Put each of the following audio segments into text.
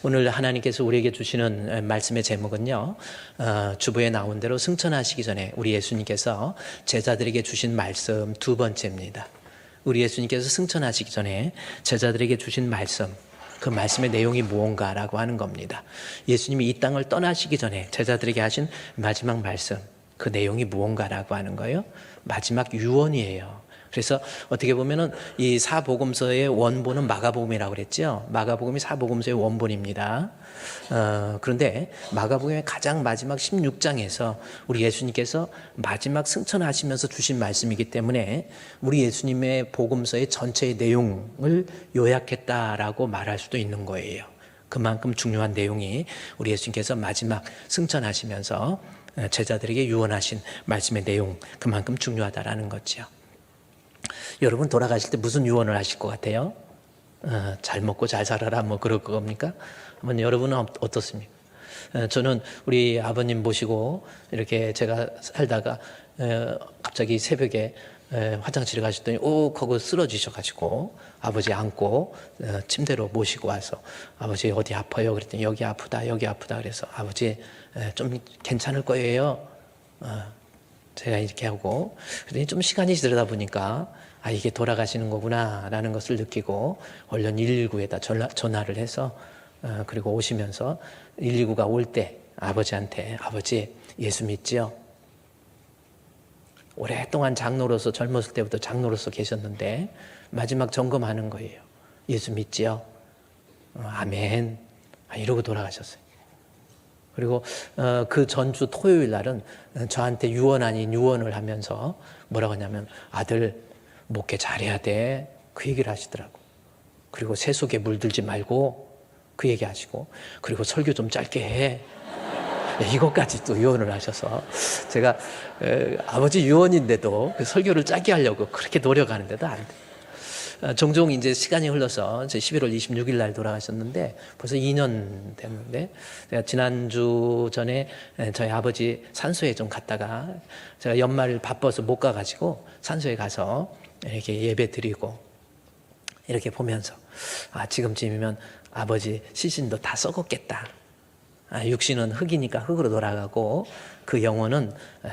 오늘 하나님께서 우리에게 주시는 말씀의 제목은요, 주보에 나온 대로 승천하시기 전에 우리 예수님께서 제자들에게 주신 말씀 두 번째입니다. 우리 예수님께서 승천하시기 전에 제자들에게 주신 말씀, 그 말씀의 내용이 무언가라고 하는 겁니다. 예수님이 이 땅을 떠나시기 전에 제자들에게 하신 마지막 말씀, 그 내용이 무언가라고 하는 거예요. 마지막 유언이에요. 그래서 어떻게 보면은 이 사복음서의 원본은 마가복음이라고 그랬죠. 마가복음이 사복음서의 원본입니다. 그런데 마가복음의 가장 마지막 16장에서 우리 예수님께서 마지막 승천하시면서 주신 말씀이기 때문에 우리 예수님의 복음서의 전체의 내용을 요약했다라고 말할 수도 있는 거예요. 그만큼 중요한 내용이 우리 예수님께서 마지막 승천하시면서 제자들에게 유언하신 말씀의 내용, 그만큼 중요하다라는 거죠. 여러분 돌아가실 때 무슨 유언을 하실 것 같아요? 잘 먹고 잘 살아라 뭐 그럴 겁니까? 한번 여러분은 어떻습니까? 저는 우리 아버님 모시고 이렇게 제가 살다가 갑자기 새벽에 화장실에 가셨더니 하고 쓰러지셔가지고 아버지 안고 침대로 모시고 와서 아버지 어디 아파요? 그랬더니 여기 아프다 그래서 아버지 좀 괜찮을 거예요. 제가 이렇게 하고 그랬더니 좀 시간이 지나다 보니까 이게 돌아가시는 거구나 라는 것을 느끼고 얼른 119에다 전화를 해서 그리고 오시면서 119가 올 때 아버지한테 아버지 예수 믿지요? 오랫동안 장로로서 젊었을 때부터 장로로서 계셨는데 마지막 점검하는 거예요. 예수 믿지요? 아멘. 이러고 돌아가셨어요. 그리고 그 전주 토요일 날은 저한테 유언 아닌 유언을 하면서 뭐라고 하냐면 아들 목회 잘해야 돼. 그 얘기를 하시더라고. 그리고 세속에 물들지 말고 그 얘기 하시고 그리고 설교 좀 짧게 해. 이것까지 또 유언을 하셔서 제가 아버지 유언인데도 그 설교를 짧게 하려고 그렇게 노력하는데도 안 돼. 종종 이제 시간이 흘러서 11월 26일 날 돌아가셨는데 벌써 2년 됐는데 제가 지난주 전에 저희 아버지 산소에 좀 갔다가 제가 연말 바빠서 못 가가지고 산소에 가서 이렇게 예배 드리고 이렇게 보면서 지금쯤이면 아버지 시신도 다 썩었겠다. 육신은 흙이니까 흙으로 돌아가고 그 영혼은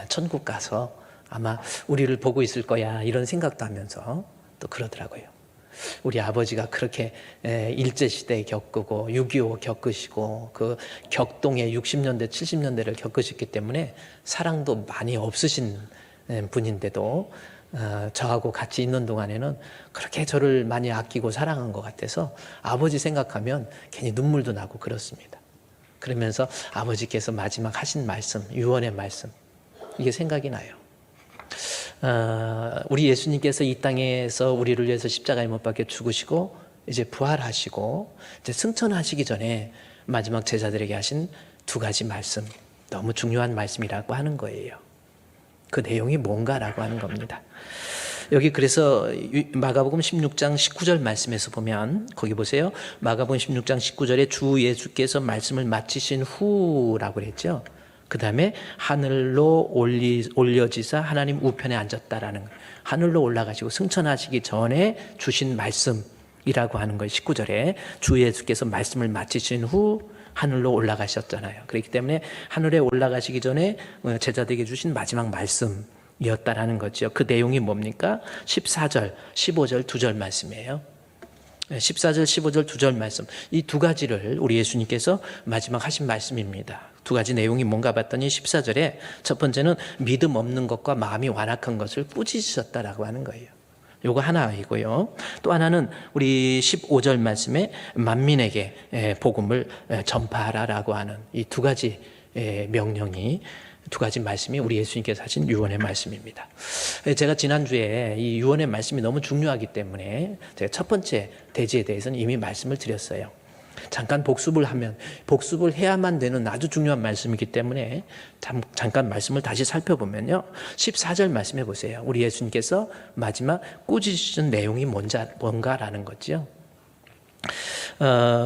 천국 가서 아마 우리를 보고 있을 거야 이런 생각도 하면서 또 그러더라고요. 우리 아버지가 그렇게 일제시대 겪고 6.25 겪으시고 그 격동의 60년대 70년대를 겪으셨기 때문에 사랑도 많이 없으신 분인데도 저하고 같이 있는 동안에는 그렇게 저를 많이 아끼고 사랑한 것 같아서 아버지 생각하면 괜히 눈물도 나고 그렇습니다. 그러면서 아버지께서 마지막 하신 말씀, 유언의 말씀, 이게 생각이 나요. 우리 예수님께서 이 땅에서 우리를 위해서 십자가에 못 박혀 죽으시고 이제 부활하시고 이제 승천하시기 전에 마지막 제자들에게 하신 두 가지 말씀, 너무 중요한 말씀이라고 하는 거예요. 그 내용이 뭔가라고 하는 겁니다. 여기 그래서 마가복음 16장 19절 말씀에서 보면 거기 보세요. 마가복음 16장 19절에 주 예수께서 말씀을 마치신 후라고 그랬죠. 그 다음에 하늘로 올려지사 하나님 우편에 앉았다라는 거예요. 하늘로 올라가시고 승천하시기 전에 주신 말씀이라고 하는 거예요. 19절에 주 예수께서 말씀을 마치신 후 하늘로 올라가셨잖아요. 그렇기 때문에 하늘에 올라가시기 전에 제자들에게 주신 마지막 말씀이었다라는 거죠. 그 내용이 뭡니까? 14절, 15절 두 절 말씀이에요. 14절, 15절 두 절 말씀. 이 두 가지를 우리 예수님께서 마지막 하신 말씀입니다. 두 가지 내용이 뭔가 봤더니 14절에 첫 번째는 믿음 없는 것과 마음이 완악한 것을 꾸짖으셨다라고 하는 거예요. 요거 하나이고요. 또 하나는 우리 15절 말씀에 만민에게 복음을 전파하라라고 하는 이 두 가지 명령이 두 가지 말씀이 우리 예수님께서 하신 유언의 말씀입니다. 제가 지난주에 이 유언의 말씀이 너무 중요하기 때문에 제가 첫 번째 대지에 대해서는 이미 말씀을 드렸어요. 잠깐 복습을 해야만 되는 아주 중요한 말씀이기 때문에 잠깐 말씀을 다시 살펴보면요. 14절 말씀해 보세요. 우리 예수님께서 마지막 꾸짖으신 내용이 뭔가라는 거죠.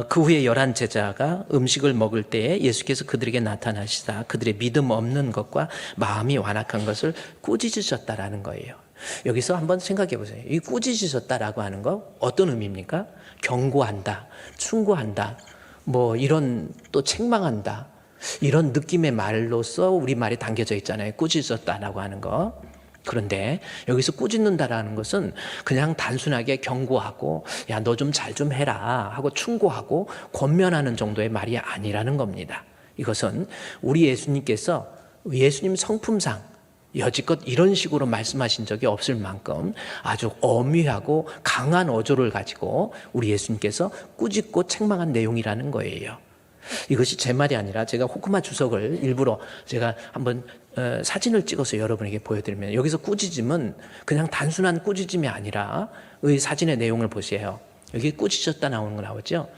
그 후에 11 제자가 음식을 먹을 때에 예수께서 그들에게 나타나시사 그들의 믿음 없는 것과 마음이 완악한 것을 꾸짖으셨다라는 거예요. 여기서 한번 생각해 보세요. 이 꾸짖으셨다라고 하는 거 어떤 의미입니까? 경고한다, 충고한다, 뭐 이런 또 책망한다, 이런 느낌의 말로써 우리 말이 담겨져 있잖아요. 꾸짖었다라고 하는 거. 그런데 여기서 꾸짖는다라는 것은 그냥 단순하게 경고하고 야, 너 좀 잘 좀 해라 하고 충고하고 권면하는 정도의 말이 아니라는 겁니다. 이것은 우리 예수님께서 예수님 성품상 여지껏 이런 식으로 말씀하신 적이 없을 만큼 아주 엄위하고 강한 어조를 가지고 우리 예수님께서 꾸짖고 책망한 내용이라는 거예요. 이것이 제 말이 아니라 제가 호크마 주석을 일부러 제가 한번 사진을 찍어서 여러분에게 보여드리면, 여기서 꾸짖음은 그냥 단순한 꾸짖음이 아니라 이 사진의 내용을 보세요. 여기 꾸짖었다 나오는 거 나오죠.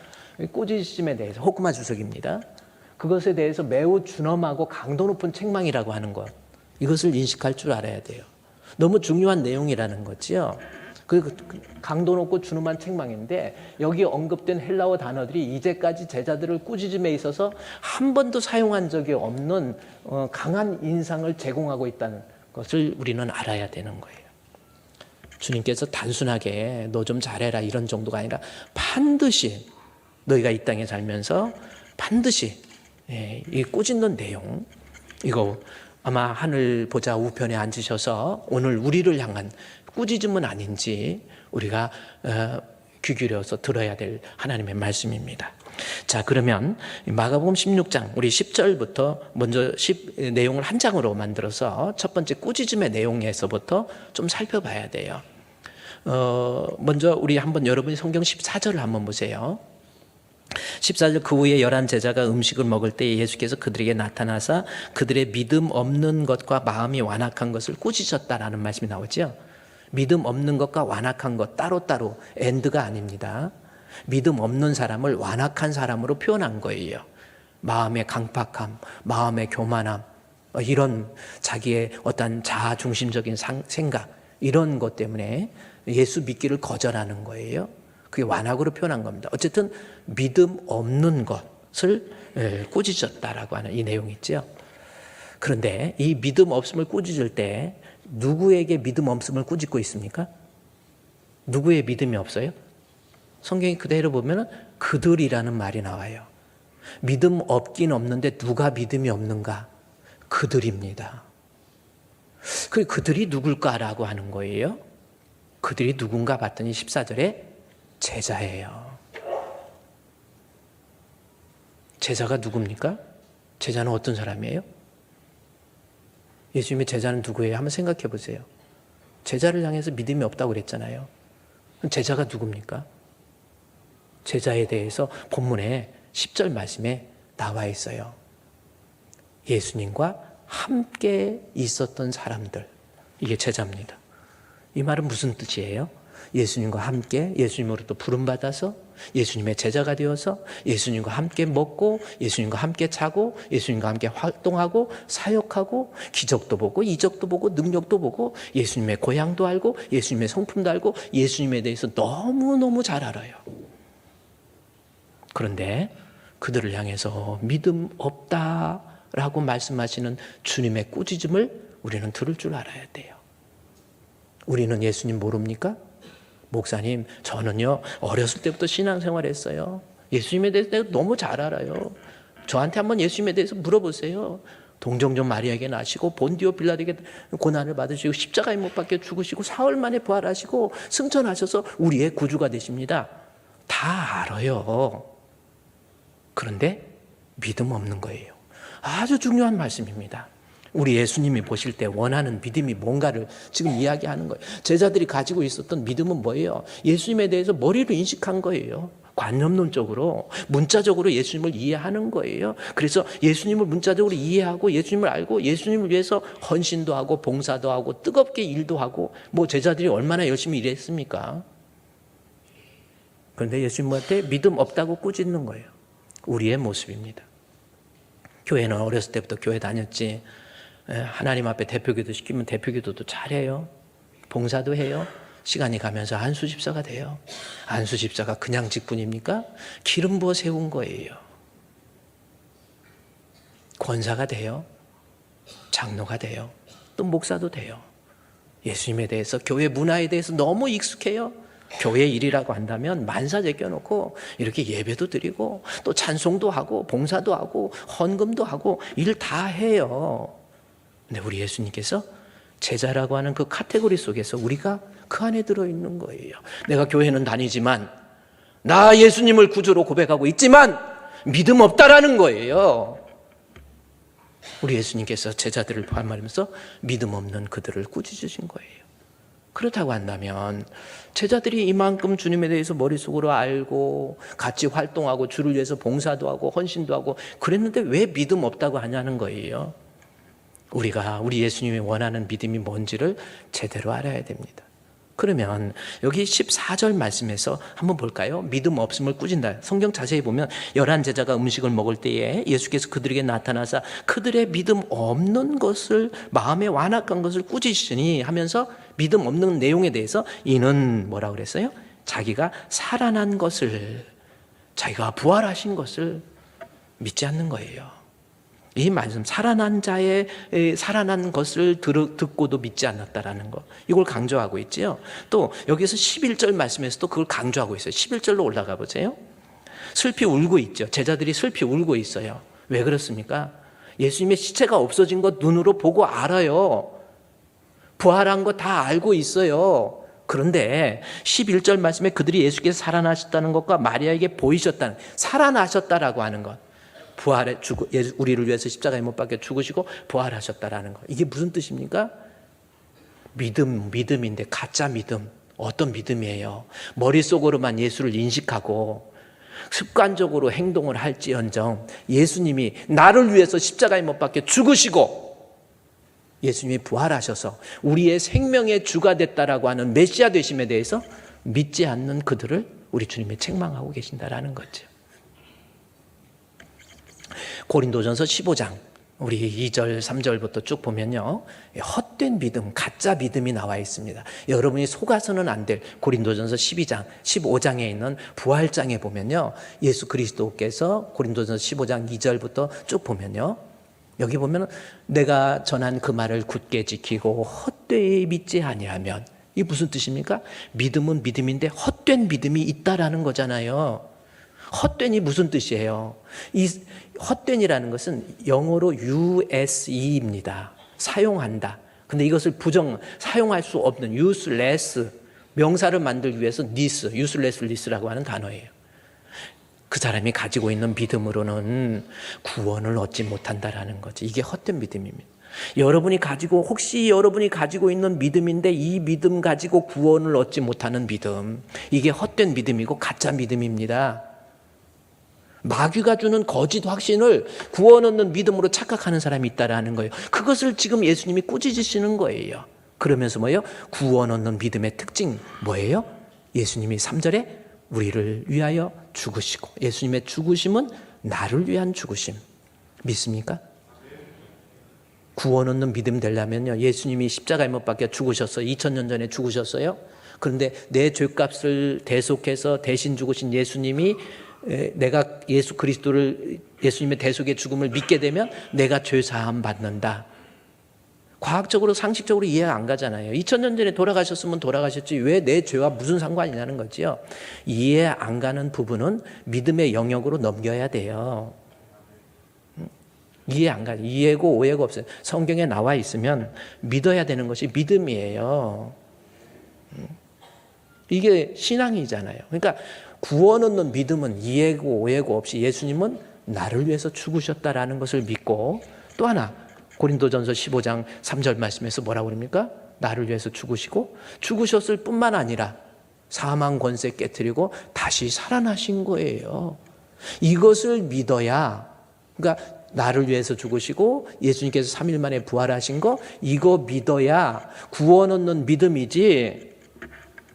꾸짖음에 대해서 호크마 주석입니다. 그것에 대해서 매우 준엄하고 강도 높은 책망이라고 하는 것, 이것을 인식할 줄 알아야 돼요. 너무 중요한 내용이라는 거죠. 그 강도 높고 준엄한 책망인데 여기 언급된 헬라어 단어들이 이제까지 제자들을 꾸짖음에 있어서 한 번도 사용한 적이 없는 강한 인상을 제공하고 있다는 것을 우리는 알아야 되는 거예요. 주님께서 단순하게 너 좀 잘해라 이런 정도가 아니라 반드시 너희가 이 땅에 살면서 반드시 이 꾸짖는 내용, 이거 아마 하늘 보좌 우편에 앉으셔서 오늘 우리를 향한 꾸짖음은 아닌지 우리가 귀 기울여서 들어야 될 하나님의 말씀입니다. 자, 그러면 마가복음 16장 우리 10절부터 먼저 내용을 한 장으로 만들어서 첫 번째 꾸짖음의 내용에서부터 좀 살펴봐야 돼요. 먼저 우리 한번 여러분이 성경 14절을 한번 보세요. 14절, 그 후에 11 제자가 음식을 먹을 때 예수께서 그들에게 나타나사 그들의 믿음 없는 것과 마음이 완악한 것을 꾸짖었다라는 말씀이 나오죠. 믿음 없는 것과 완악한 것 따로따로 엔드가 아닙니다. 믿음 없는 사람을 완악한 사람으로 표현한 거예요. 마음의 강팍함, 마음의 교만함, 이런 자기의 어떤 자아중심적인 생각, 이런 것 때문에 예수 믿기를 거절하는 거예요. 그게 완악으로 표현한 겁니다. 어쨌든 믿음 없는 것을 꾸짖었다라고 하는 이 내용이 있죠. 그런데 이 믿음 없음을 꾸짖을 때 누구에게 믿음 없음을 꾸짖고 있습니까? 누구의 믿음이 없어요? 성경이 그대로 보면 그들이라는 말이 나와요. 믿음 없긴 없는데 누가 믿음이 없는가? 그들입니다. 그들이 누굴까라고 하는 거예요. 그들이 누군가 봤더니 14절에 제자예요. 제자가 누굽니까? 제자는 어떤 사람이에요? 예수님의 제자는 누구예요? 한번 생각해 보세요. 제자를 향해서 믿음이 없다고 그랬잖아요. 제자가 누굽니까? 제자에 대해서 본문에 10절 말씀에 나와 있어요. 예수님과 함께 있었던 사람들, 이게 제자입니다. 이 말은 무슨 뜻이에요? 예수님과 함께 예수님으로부터 부름받아서 예수님의 제자가 되어서 예수님과 함께 먹고 예수님과 함께 자고 예수님과 함께 활동하고 사역하고 기적도 보고 이적도 보고 능력도 보고 예수님의 고향도 알고 예수님의 성품도 알고 예수님에 대해서 너무너무 잘 알아요. 그런데 그들을 향해서 믿음 없다라고 말씀하시는 주님의 꾸짖음을 우리는 들을 줄 알아야 돼요. 우리는 예수님 모릅니까? 목사님, 저는요 어렸을 때부터 신앙생활 했어요. 예수님에 대해서 내가 너무 잘 알아요. 저한테 한번 예수님에 대해서 물어보세요. 동정녀 마리아에게 나시고 본디오 빌라도에게 고난을 받으시고 십자가에 못 박혀 죽으시고 사흘 만에 부활하시고 승천하셔서 우리의 구주가 되십니다. 다 알아요. 그런데 믿음 없는 거예요. 아주 중요한 말씀입니다. 우리 예수님이 보실 때 원하는 믿음이 뭔가를 지금 이야기하는 거예요. 제자들이 가지고 있었던 믿음은 뭐예요? 예수님에 대해서 머리로 인식한 거예요. 관념론적으로, 문자적으로 예수님을 이해하는 거예요. 그래서 예수님을 문자적으로 이해하고 예수님을 알고 예수님을 위해서 헌신도 하고 봉사도 하고 뜨겁게 일도 하고, 뭐 제자들이 얼마나 열심히 일했습니까? 그런데 예수님한테 믿음 없다고 꾸짖는 거예요. 우리의 모습입니다. 교회는 어렸을 때부터 교회 다녔지, 하나님 앞에 대표기도 시키면 대표기도도 잘해요. 봉사도 해요. 시간이 가면서 안수집사가 돼요. 안수집사가 그냥 직분입니까? 기름 부어 세운 거예요. 권사가 돼요. 장로가 돼요. 또 목사도 돼요. 예수님에 대해서, 교회 문화에 대해서 너무 익숙해요. 교회 일이라고 한다면 만사 제껴놓고 이렇게 예배도 드리고 또 찬송도 하고 봉사도 하고 헌금도 하고 일 다 해요. 근데 우리 예수님께서 제자라고 하는 그 카테고리 속에서 우리가 그 안에 들어있는 거예요. 내가 교회는 다니지만 나 예수님을 구주로 고백하고 있지만 믿음 없다라는 거예요. 우리 예수님께서 제자들을 포함하면서 믿음 없는 그들을 꾸짖으신 거예요. 그렇다고 한다면 제자들이 이만큼 주님에 대해서 머릿속으로 알고 같이 활동하고 주를 위해서 봉사도 하고 헌신도 하고 그랬는데 왜 믿음 없다고 하냐는 거예요. 우리가 우리 예수님이 원하는 믿음이 뭔지를 제대로 알아야 됩니다. 그러면 여기 14절 말씀에서 한번 볼까요? 믿음 없음을 꾸진다. 성경 자세히 보면 11제자가 음식을 먹을 때에 예수께서 그들에게 나타나사 그들의 믿음 없는 것을 마음에 완악한 것을 꾸짖으시니 하면서 믿음 없는 내용에 대해서 이는 뭐라 그랬어요? 자기가 살아난 것을, 자기가 부활하신 것을 믿지 않는 거예요. 이 말씀, 살아난 자의 살아난 것을 듣고도 믿지 않았다라는 거, 이걸 강조하고 있지요. 또 여기서 11절 말씀에서도 그걸 강조하고 있어요. 11절로 올라가 보세요. 슬피 울고 있죠. 제자들이 슬피 울고 있어요. 왜 그렇습니까? 예수님의 시체가 없어진 것 눈으로 보고 알아요. 부활한 거 다 알고 있어요. 그런데 11절 말씀에 그들이 예수께서 살아나셨다는 것과 마리아에게 보이셨다는, 살아나셨다라고 하는 것, 부활해 우리를 위해서 십자가에 못 박혀 죽으시고 부활하셨다라는 거, 이게 무슨 뜻입니까? 믿음인데 가짜 믿음. 어떤 믿음이에요? 머릿속으로만 예수를 인식하고 습관적으로 행동을 할지언정 예수님이 나를 위해서 십자가에 못 박혀 죽으시고 예수님이 부활하셔서 우리의 생명의 주가 됐다라고 하는 메시아 되심에 대해서 믿지 않는 그들을 우리 주님이 책망하고 계신다라는 거죠. 고린도전서 15장 우리 2절 3절부터 쭉 보면요, 헛된 믿음, 가짜 믿음이 나와 있습니다. 여러분이 속아서는 안 될 고린도전서 12장 15장에 있는 부활장에 보면요, 예수 그리스도께서 고린도전서 15장 2절부터 쭉 보면요, 여기 보면 내가 전한 그 말을 굳게 지키고 헛되이 믿지 아니하면, 이게 무슨 뜻입니까? 믿음은 믿음인데 헛된 믿음이 있다라는 거잖아요. 헛된이 무슨 뜻이에요? 이 헛된이라는 것은 영어로 use입니다. 사용한다. 근데 이것을 사용할 수 없는 useless, 명사를 만들기 위해서 useless라고 하는 단어예요. 그 사람이 가지고 있는 믿음으로는 구원을 얻지 못한다라는 거지. 이게 헛된 믿음입니다. 혹시 여러분이 가지고 있는 믿음인데 이 믿음 가지고 구원을 얻지 못하는 믿음, 이게 헛된 믿음이고 가짜 믿음입니다. 마귀가 주는 거짓 확신을 구원 얻는 믿음으로 착각하는 사람이 있다라는 거예요. 그것을 지금 예수님이 꾸짖으시는 거예요. 그러면서 뭐예요? 구원 얻는 믿음의 특징 뭐예요? 예수님이 3절에 우리를 위하여 죽으시고, 예수님의 죽으심은 나를 위한 죽으심. 믿습니까? 구원 얻는 믿음 되려면요, 예수님이 십자가에 못 박혀 죽으셨어요. 2000년 전에 죽으셨어요. 그런데 내 죄값을 대속해서 대신 죽으신 예수님이, 내가 예수 그리스도를, 예수님의 대속의 죽음을 믿게 되면 내가 죄 사함 받는다. 과학적으로 상식적으로 이해가 안 가잖아요. 2000년 전에 돌아가셨으면 돌아가셨지 왜 내 죄와 무슨 상관이냐는 거지요. 이해 안 가는 부분은 믿음의 영역으로 넘겨야 돼요. 이해 안 가요. 이해고 오해가 없어요. 성경에 나와 있으면 믿어야 되는 것이 믿음이에요. 이게 신앙이잖아요. 그러니까 구원 얻는 믿음은 이해고 오해고 없이 예수님은 나를 위해서 죽으셨다라는 것을 믿고, 또 하나 고린도전서 15장 3절 말씀에서 뭐라고 그럽니까? 나를 위해서 죽으셨을 뿐만 아니라 사망 권세 깨트리고 다시 살아나신 거예요. 이것을 믿어야, 그러니까 나를 위해서 죽으시고 예수님께서 3일 만에 부활하신 거, 이거 믿어야 구원 얻는 믿음이지,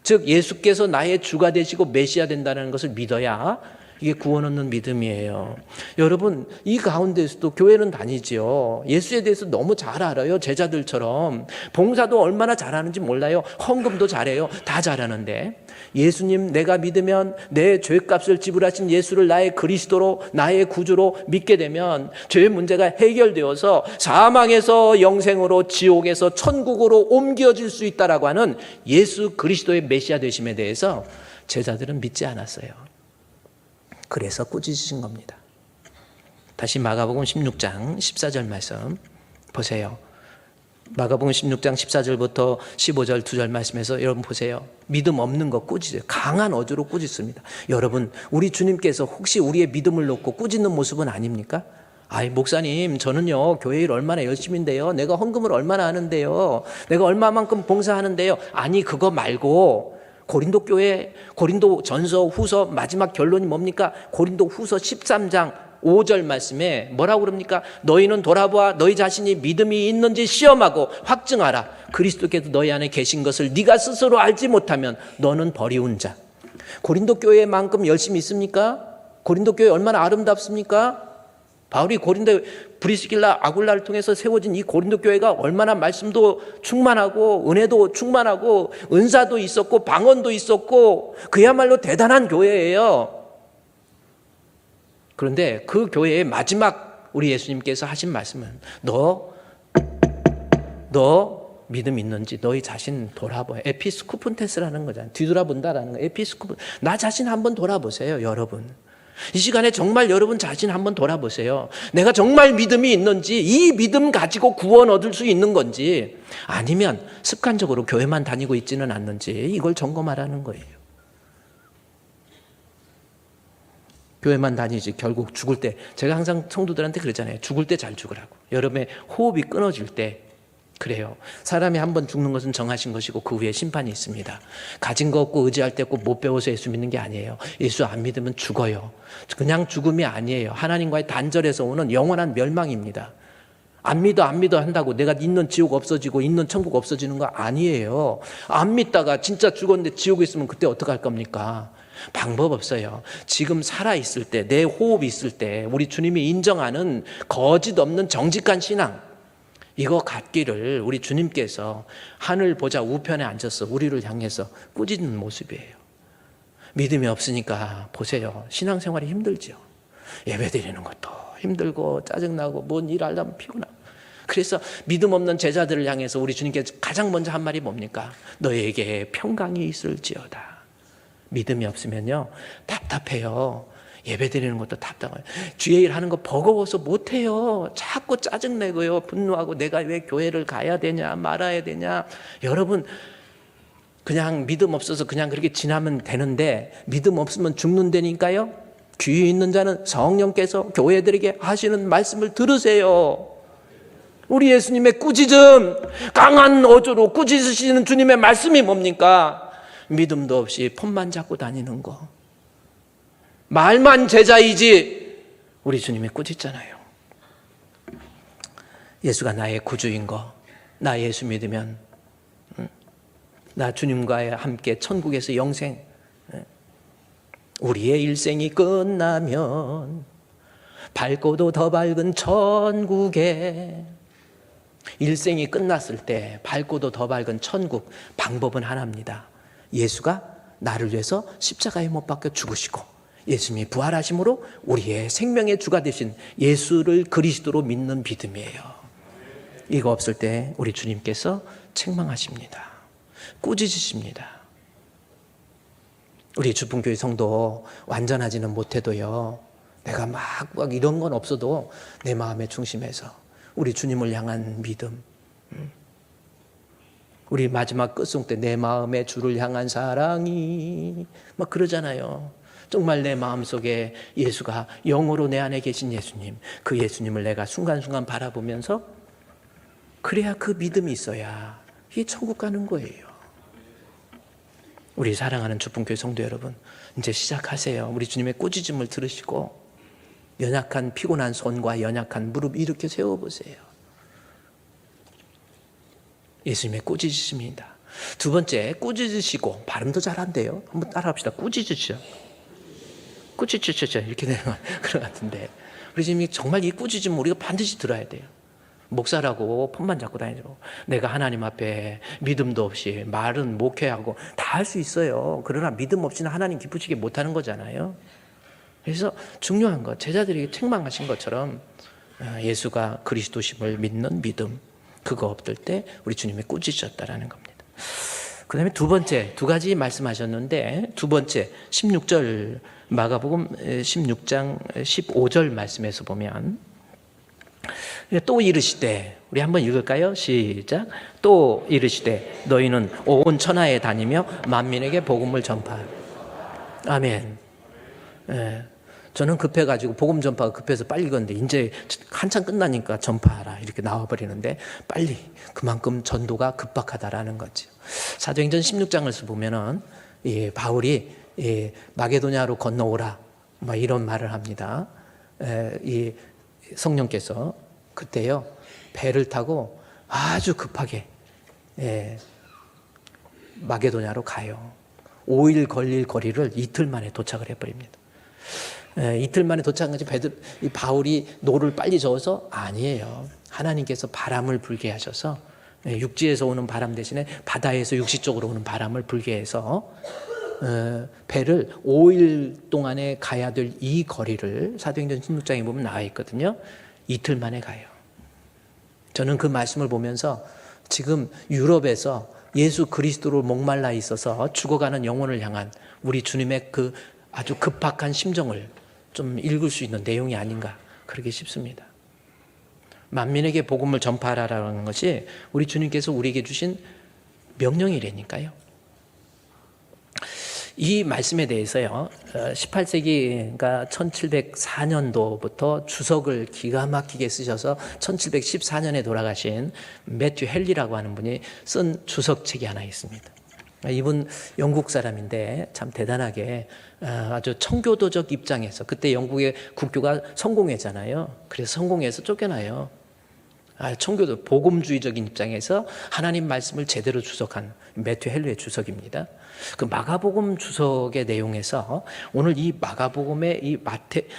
즉 예수께서 나의 주가 되시고 메시아 된다는 것을 믿어야 이게 구원 얻는 믿음이에요. 여러분, 이 가운데서도 교회는 다니지요. 예수에 대해서 너무 잘 알아요. 제자들처럼. 봉사도 얼마나 잘하는지 몰라요. 헌금도 잘해요. 다 잘하는데 예수님 내가 믿으면 내 죄값을 지불하신 예수를 나의 그리스도로 나의 구주로 믿게 되면 죄의 문제가 해결되어서 사망에서 영생으로 지옥에서 천국으로 옮겨질 수 있다라고 하는 예수 그리스도의 메시아 되심에 대해서 제자들은 믿지 않았어요. 그래서 꾸짖으신 겁니다. 다시 마가복음 16장 14절 말씀 보세요. 마가복음 16장 14절부터 15절 2절 말씀에서 여러분 보세요. 믿음 없는 거 꾸짖어요. 강한 어조로 꾸짖습니다. 여러분, 우리 주님께서 혹시 우리의 믿음을 놓고 꾸짖는 모습은 아닙니까? 아이 목사님, 저는요 교회 일 얼마나 열심인데요, 내가 헌금을 얼마나 하는데요, 내가 얼마만큼 봉사하는데요. 아니 그거 말고 고린도 교회 고린도 전서 후서 마지막 결론이 뭡니까? 고린도 후서 13장 5절 말씀에 뭐라고 그럽니까? 너희는 돌아보아 너희 자신이 믿음이 있는지 시험하고 확증하라. 그리스도께서 너희 안에 계신 것을 네가 스스로 알지 못하면 너는 버리운 자. 고린도 교회만큼 열심히 있습니까? 고린도 교회 얼마나 아름답습니까? 바울이 고린도 브리스길라 아굴라를 통해서 세워진 이 고린도 교회가 얼마나 말씀도 충만하고 은혜도 충만하고 은사도 있었고 방언도 있었고 그야말로 대단한 교회예요. 그런데 그 교회의 마지막 우리 예수님께서 하신 말씀은 너 믿음 있는지 너희 자신 돌아보아. 에피스쿠픈테스라는 거잖아요. 뒤돌아본다라는 거. 에피스쿠픈. 나 자신 한번 돌아보세요, 여러분. 이 시간에 정말 여러분 자신 한번 돌아보세요. 내가 정말 믿음이 있는지, 이 믿음 가지고 구원 얻을 수 있는 건지, 아니면 습관적으로 교회만 다니고 있지는 않는지, 이걸 점검하라는 거예요. 교회만 다니지 결국 죽을 때, 제가 항상 성도들한테 그러잖아요. 죽을 때 잘 죽으라고. 여러분의 호흡이 끊어질 때 그래요. 사람이 한 번 죽는 것은 정하신 것이고 그 후에 심판이 있습니다. 가진 거 없고 의지할 때 없고 못 배워서 예수 믿는 게 아니에요. 예수 안 믿으면 죽어요. 그냥 죽음이 아니에요. 하나님과의 단절에서 오는 영원한 멸망입니다. 안 믿어 한다고 내가 있는 지옥 없어지고 있는 천국 없어지는 거 아니에요. 안 믿다가 진짜 죽었는데 지옥에 있으면 그때 어떡할 겁니까? 방법 없어요. 지금 살아있을 때, 내 호흡이 있을 때 우리 주님이 인정하는 거짓 없는 정직한 신앙, 이거 갖기를 우리 주님께서 하늘 보좌 우편에 앉아서 우리를 향해서 꾸짖는 모습이에요. 믿음이 없으니까 보세요. 신앙생활이 힘들죠. 예배드리는 것도 힘들고 짜증나고 뭔 일 하려면 피곤하고. 그래서 믿음 없는 제자들을 향해서 우리 주님께서 가장 먼저 한 말이 뭡니까? 너에게 평강이 있을지어다. 믿음이 없으면요 답답해요. 예배드리는 것도 답답해요. 주의 일 하는 거 버거워서 못해요. 자꾸 짜증내고요, 분노하고 내가 왜 교회를 가야 되냐 말아야 되냐. 여러분, 그냥 믿음 없어서 그냥 그렇게 지나면 되는데 믿음 없으면 죽는다니까요. 귀 있는 자는 성령께서 교회들에게 하시는 말씀을 들으세요. 우리 예수님의 꾸짖음, 강한 어조로 꾸짖으시는 주님의 말씀이 뭡니까? 믿음도 없이 폰만 잡고 다니는 거, 말만 제자이지. 우리 주님이 꾸짖잖아요. 예수가 나의 구주인 거, 나 예수 믿으면 나 주님과 함께 천국에서 영생, 우리의 일생이 끝나면 밝고도 더 밝은 천국에, 일생이 끝났을 때 밝고도 더 밝은 천국, 방법은 하나입니다. 예수가 나를 위해서 십자가에 못 박혀 죽으시고 예수님이 부활하심으로 우리의 생명의 주가 되신 예수를 그리스도로 믿는 믿음이에요. 이거 없을 때 우리 주님께서 책망하십니다. 꾸짖으십니다. 우리 주풍교회 성도 완전하지는 못해도요, 내가 막 이런 건 없어도 내 마음의 중심에서 우리 주님을 향한 믿음, 우리 마지막 끝송 때 내 마음의 주를 향한 사랑이 막 그러잖아요. 정말 내 마음속에 예수가 영으로 내 안에 계신 예수님, 그 예수님을 내가 순간순간 바라보면서 그래야 그 믿음이 있어야 이 천국 가는 거예요. 우리 사랑하는 주풍교회 성도 여러분, 이제 시작하세요. 우리 주님의 꾸짖음을 들으시고 연약한 피곤한 손과 연약한 무릎 이렇게 세워보세요. 예수님의 꾸짖으십니다. 두 번째, 꾸짖으시고. 발음도 잘한대요. 한번 따라합시다. 꾸짖으시오. 꾸짖으셔 이렇게 되는 그런 것 같은데, 우리 지금 정말 이 꾸짖음을 우리가 반드시 들어야 돼요. 목사라고 폰만 잡고 다니죠. 내가 하나님 앞에 믿음도 없이 말은 목회하고 다 할 수 있어요. 그러나 믿음 없이는 하나님 기쁘시게 못하는 거잖아요. 그래서 중요한 거, 제자들에게 책망하신 것처럼 예수가 그리스도심을 믿는 믿음, 그거 없을 때 우리 주님이 꾸짖으셨다라는 겁니다. 그 다음에 두 번째, 두 가지 말씀하셨는데, 두 번째 16절 마가복음 16장 15절 말씀에서 보면 또 이르시되, 우리 한번 읽을까요? 시작. 또 이르시되 너희는 온 천하에 다니며 만민에게 복음을 전파하라. 아멘. 저는 급해가지고 복음 전파가 급해서 빨리 읽었는데 이제 한참 끝나니까 전파하라 이렇게 나와버리는데, 빨리 그만큼 전도가 급박하다라는 거죠. 사도행전 16장을 보면은 바울이 마게도냐로 건너오라 뭐 이런 말을 합니다. 이 성령께서 그때요 배를 타고 아주 급하게 마게도냐로 가요. 5일 걸릴 거리를 이틀 만에 도착을 해버립니다. 이틀 만에 도착한 거지 이 바울이 노를 빨리 저어서 아니에요. 하나님께서 바람을 불게 하셔서 육지에서 오는 바람 대신에 바다에서 육지 쪽으로 오는 바람을 불게 해서 배를 5일 동안에 가야 될 이 거리를 사도행전 16장에 보면 나와 있거든요. 이틀 만에 가요. 저는 그 말씀을 보면서 지금 유럽에서 예수 그리스도로 목말라 있어서 죽어가는 영혼을 향한 우리 주님의 그 아주 급박한 심정을 좀 읽을 수 있는 내용이 아닌가 그렇게 싶습니다. 만민에게 복음을 전파하라는 것이 우리 주님께서 우리에게 주신 명령이라니까요. 이 말씀에 대해서요, 18세기, 그러니까 1704년도부터 주석을 기가 막히게 쓰셔서 1714년에 돌아가신 매튜 헨리라고 하는 분이 쓴 주석책이 하나 있습니다. 이분 영국 사람인데 참 대단하게 아주 청교도적 입장에서, 그때 영국의 국교가 성공회잖아요. 그래서 성공회에서 쫓겨나요. 청교도 복음주의적인 입장에서 하나님 말씀을 제대로 주석한 매튜 헨리의 주석입니다. 그 마가복음 주석의 내용에서 오늘 이 마가복음의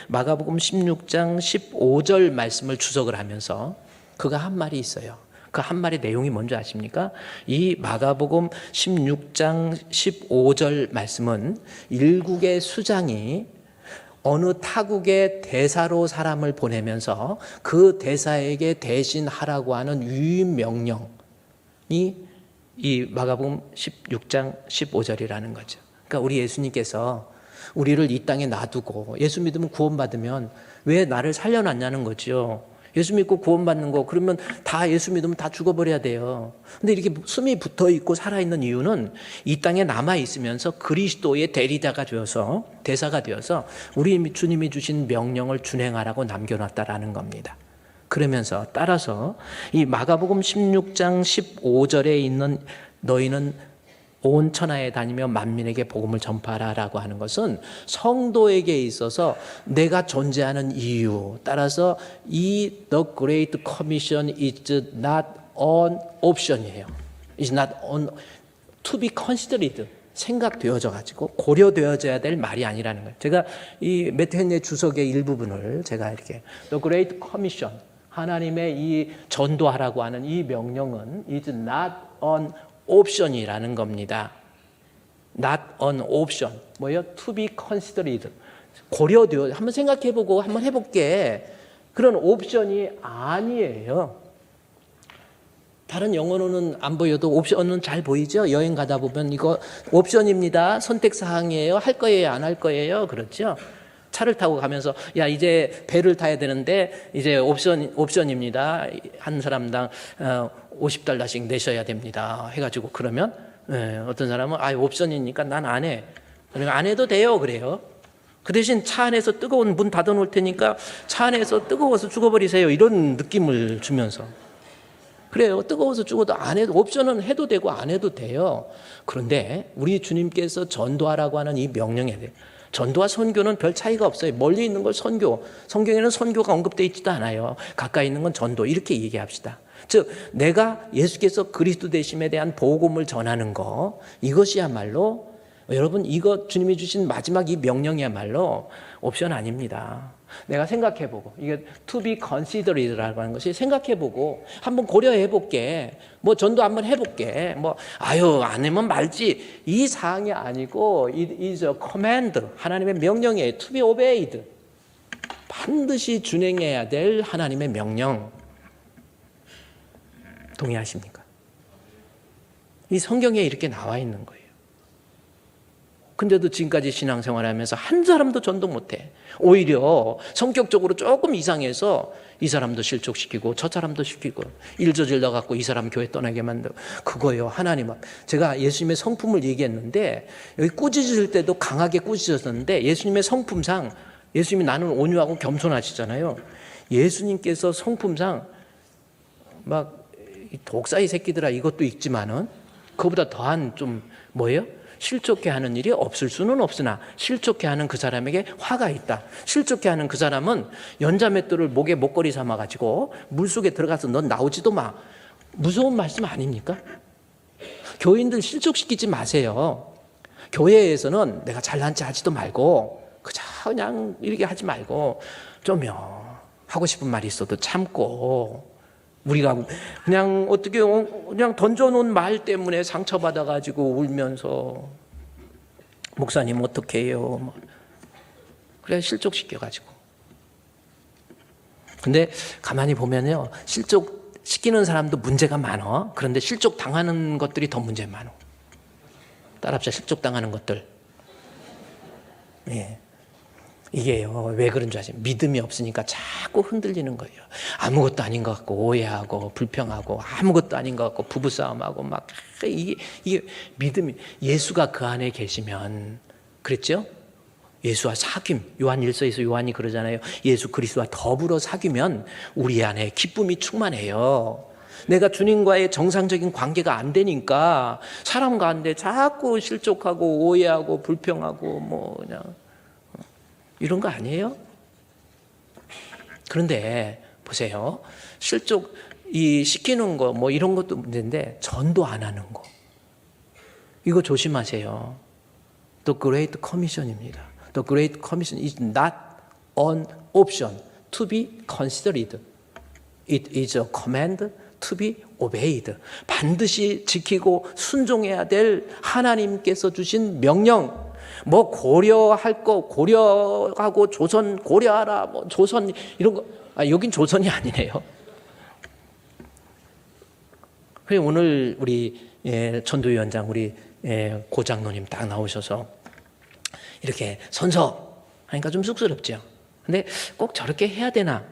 마가복음 16장 15절 말씀을 주석을 하면서 그가 한 말이 있어요. 그 한 말의 내용이 뭔지 아십니까? 이 마가복음 16장 15절 말씀은 일국의 수장이 어느 타국의 대사로 사람을 보내면서 그 대사에게 대신하라고 하는 유임 명령이 이 마가복음 16장 15절이라는 거죠. 그러니까 우리 예수님께서 우리를 이 땅에 놔두고 예수 믿으면 구원받으면 왜 나를 살려놨냐는 거죠. 예수 믿고 구원받는 거, 그러면 다 예수 믿으면 다 죽어버려야 돼요. 근데 이렇게 숨이 붙어있고 살아있는 이유는 이 땅에 남아있으면서 그리스도의 대리자가 되어서, 대사가 되어서 우리 주님이 주신 명령을 준행하라고 남겨놨다라는 겁니다. 그러면서 따라서 이 마가복음 16장 15절에 있는 너희는 온 천하에 다니며 만민에게 복음을 전파하라고 하는 것은 성도에게 있어서 내가 존재하는 이유, 따라서 이 The Great Commission is not an option이에요. It's not on to be considered. 생각되어져 가지고 고려되어져야 될 말이 아니라는 거예요. 제가 이 매튜 헨리의 주석의 일부분을 제가 이렇게 The Great Commission, 하나님의 이 전도하라고 하는 이 명령은 is not an option이라는 겁니다. Not an option. 뭐예요? To be considered. 고려되어, 한번 생각해보고 한번 해볼게. 그런 옵션이 아니에요. 다른 영어로는 안 보여도 옵션은 잘 보이죠? 여행 가다 보면 이거 옵션입니다. 선택사항이에요. 할 거예요? 안 할 거예요? 그렇죠? 차를 타고 가면서 야 이제 배를 타야 되는데 이제 옵션입니다. 한 사람당 $50씩 내셔야 됩니다. 해가지고 그러면 어떤 사람은 옵션이니까 난 안 해. 그러니까 안 해도 돼요. 그래요. 그 대신 차 안에서 뜨거운 문 닫아놓을 테니까 차 안에서 뜨거워서 죽어버리세요. 이런 느낌을 주면서. 그래요. 뜨거워서 죽어도 안 해도, 옵션은 해도 되고 안 해도 돼요. 그런데 우리 주님께서 전도하라고 하는 이 명령에 대해 전도와 선교는 별 차이가 없어요. 멀리 있는 걸 선교, 성경에는 선교가 언급되어 있지도 않아요. 가까이 있는 건 전도, 이렇게 얘기합시다. 즉 내가 예수께서 그리스도 되심에 대한 복음을 전하는 거, 이것이야말로 여러분, 이거 주님이 주신 마지막 이 명령이야말로 옵션 아닙니다. 내가 생각해보고, 이게 to be considered라고 하는 것이 생각해보고 한번 고려해볼게. 뭐 전도 한번 해볼게. 뭐 아유 안 하면 말지. 이 사항이 아니고 it is a command. 하나님의 명령이에요. to be obeyed. 반드시 준행해야 될 하나님의 명령. 동의하십니까? 이 성경에 이렇게 나와 있는 거예요. 근데도 지금까지 신앙생활하면서 한 사람도 전도 못해. 오히려 성격적으로 조금 이상해서 이 사람도 실족시키고 저 사람도 시키고 일 저질러 갖고 이 사람 교회 떠나게 만들고. 그거요. 하나님 앞. 제가 예수님의 성품을 얘기했는데 여기 꾸짖을 때도 강하게 꾸짖었는데 예수님의 성품상, 예수님이 나는 온유하고 겸손하시잖아요. 예수님께서 성품상 막 독사이 새끼들아 이것도 있지만은 그보다 더한 좀 뭐예요? 실족해 하는 일이 없을 수는 없으나 실족해 하는 그 사람에게 화가 있다. 실족해 하는 그 사람은 연자맷돌을 목에 목걸이 삼아가지고 물속에 들어가서 넌 나오지도 마. 무서운 말씀 아닙니까? 교인들 실족시키지 마세요. 교회에서는 내가 잘난 체 하지도 말고 그냥 이렇게 하지 말고 좀요 하고 싶은 말이 있어도 참고 우리가 그냥 어떻게 그냥 던져놓은 말 때문에 상처받아가지고 울면서 목사님 어떻게 해요? 그래 실족시켜가지고. 근데 가만히 보면요 실족시키는 사람도 문제가 많아. 그런데 실족 당하는 것들이 더 문제 많아. 따라합시다. 실족 당하는 것들. 예. 이게요 왜 그런 줄 아세요? 믿음이 없으니까 자꾸 흔들리는 거예요. 아무것도 아닌 것 같고 오해하고 불평하고 아무것도 아닌 것 같고 부부싸움하고 막 이게 믿음이. 예수가 그 안에 계시면 그랬죠? 예수와 사귐. 요한 1서에서 요한이 그러잖아요. 예수 그리스도와 더불어 사귀면 우리 안에 기쁨이 충만해요. 내가 주님과의 정상적인 관계가 안 되니까 사람 가운데 자꾸 실족하고 오해하고 불평하고 뭐 그냥 이런 거 아니에요? 그런데 보세요. 실족 시키는 거 뭐 이런 것도 문제인데 전도 안 하는 거. 이거 조심하세요. The Great Commission입니다. The Great Commission is not an option to be considered. It is a command to be obeyed. 반드시 지키고 순종해야 될 하나님께서 주신 명령. 뭐 고려할 거 고려하고 조선 고려하라 뭐 조선 이런 거 여긴 조선이 아니네요. 그래 오늘 우리 전도위원장 우리 고 장로님 딱 나오셔서 이렇게 선서 하니까 좀 쑥스럽죠. 근데 꼭 저렇게 해야 되나?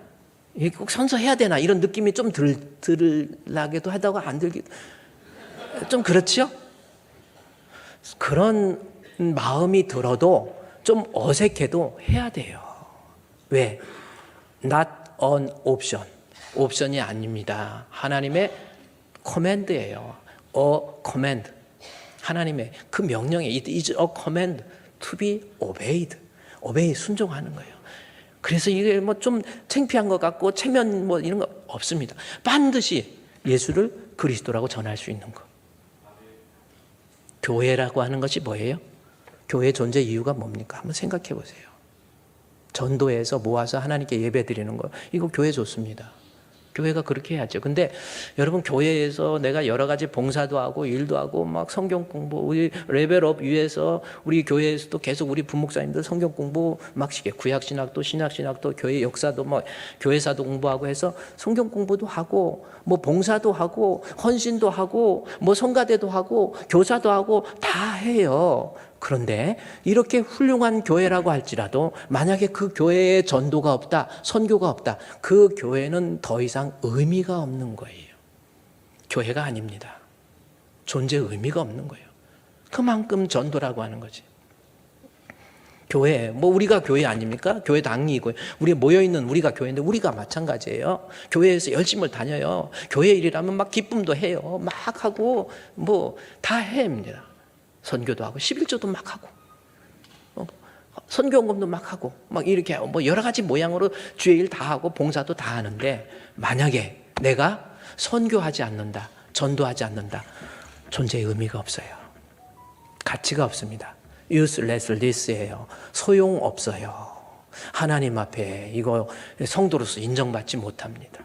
꼭 선서해야 되나? 이런 느낌이 좀 들라기도 하다가 안 들기도 좀 그렇죠? 그런 마음이 들어도 좀 어색해도 해야 돼요. 왜? Not an option. 옵션이 아닙니다. 하나님의 command예요. A command. 하나님의 그 명령에 it is a command to be obeyed. obey 순종하는 거예요. 그래서 이게 뭐 좀 창피한 것 같고 체면 뭐 이런 거 없습니다. 반드시 예수를 그리스도라고 전할 수 있는 것. 교회라고 하는 것이 뭐예요? 교회 존재 이유가 뭡니까? 한번 생각해 보세요. 전도해서 모아서 하나님께 예배 드리는 거. 이거 교회 좋습니다. 교회가 그렇게 해야죠. 근데 여러분 교회에서 내가 여러 가지 봉사도 하고 일도 하고 막 성경 공부 우리 레벨업 위해서 우리 교회에서도 계속 우리 부목사님들 성경 공부 막 시켜 구약 신학도 신약 신학도 교회 역사도 뭐 교회사도 공부하고 해서 성경 공부도 하고 뭐 봉사도 하고 헌신도 하고 뭐 성가대도 하고 교사도 하고 다 해요. 그런데 이렇게 훌륭한 교회라고 할지라도 만약에 그 교회에 전도가 없다, 선교가 없다, 그 교회는 더 이상 의미가 없는 거예요. 교회가 아닙니다. 존재 의미가 없는 거예요. 그만큼 전도라고 하는 거지. 교회, 뭐 우리가 교회 아닙니까? 교회 당이고 우리 모여있는 우리가 교회인데 우리가 마찬가지예요. 교회에서 열심을 다녀요. 교회 일이라면 막 기쁨도 해요. 막 하고 뭐 다 해입니다. 선교도 하고 11조도 막 하고 선교원금도 막 하고 막 이렇게 뭐 여러 가지 모양으로 주의 일 다 하고 봉사도 다 하는데 만약에 내가 선교하지 않는다, 전도하지 않는다, 존재의 의미가 없어요. 가치가 없습니다. useless예요. 소용없어요. 하나님 앞에 이거 성도로서 인정받지 못합니다.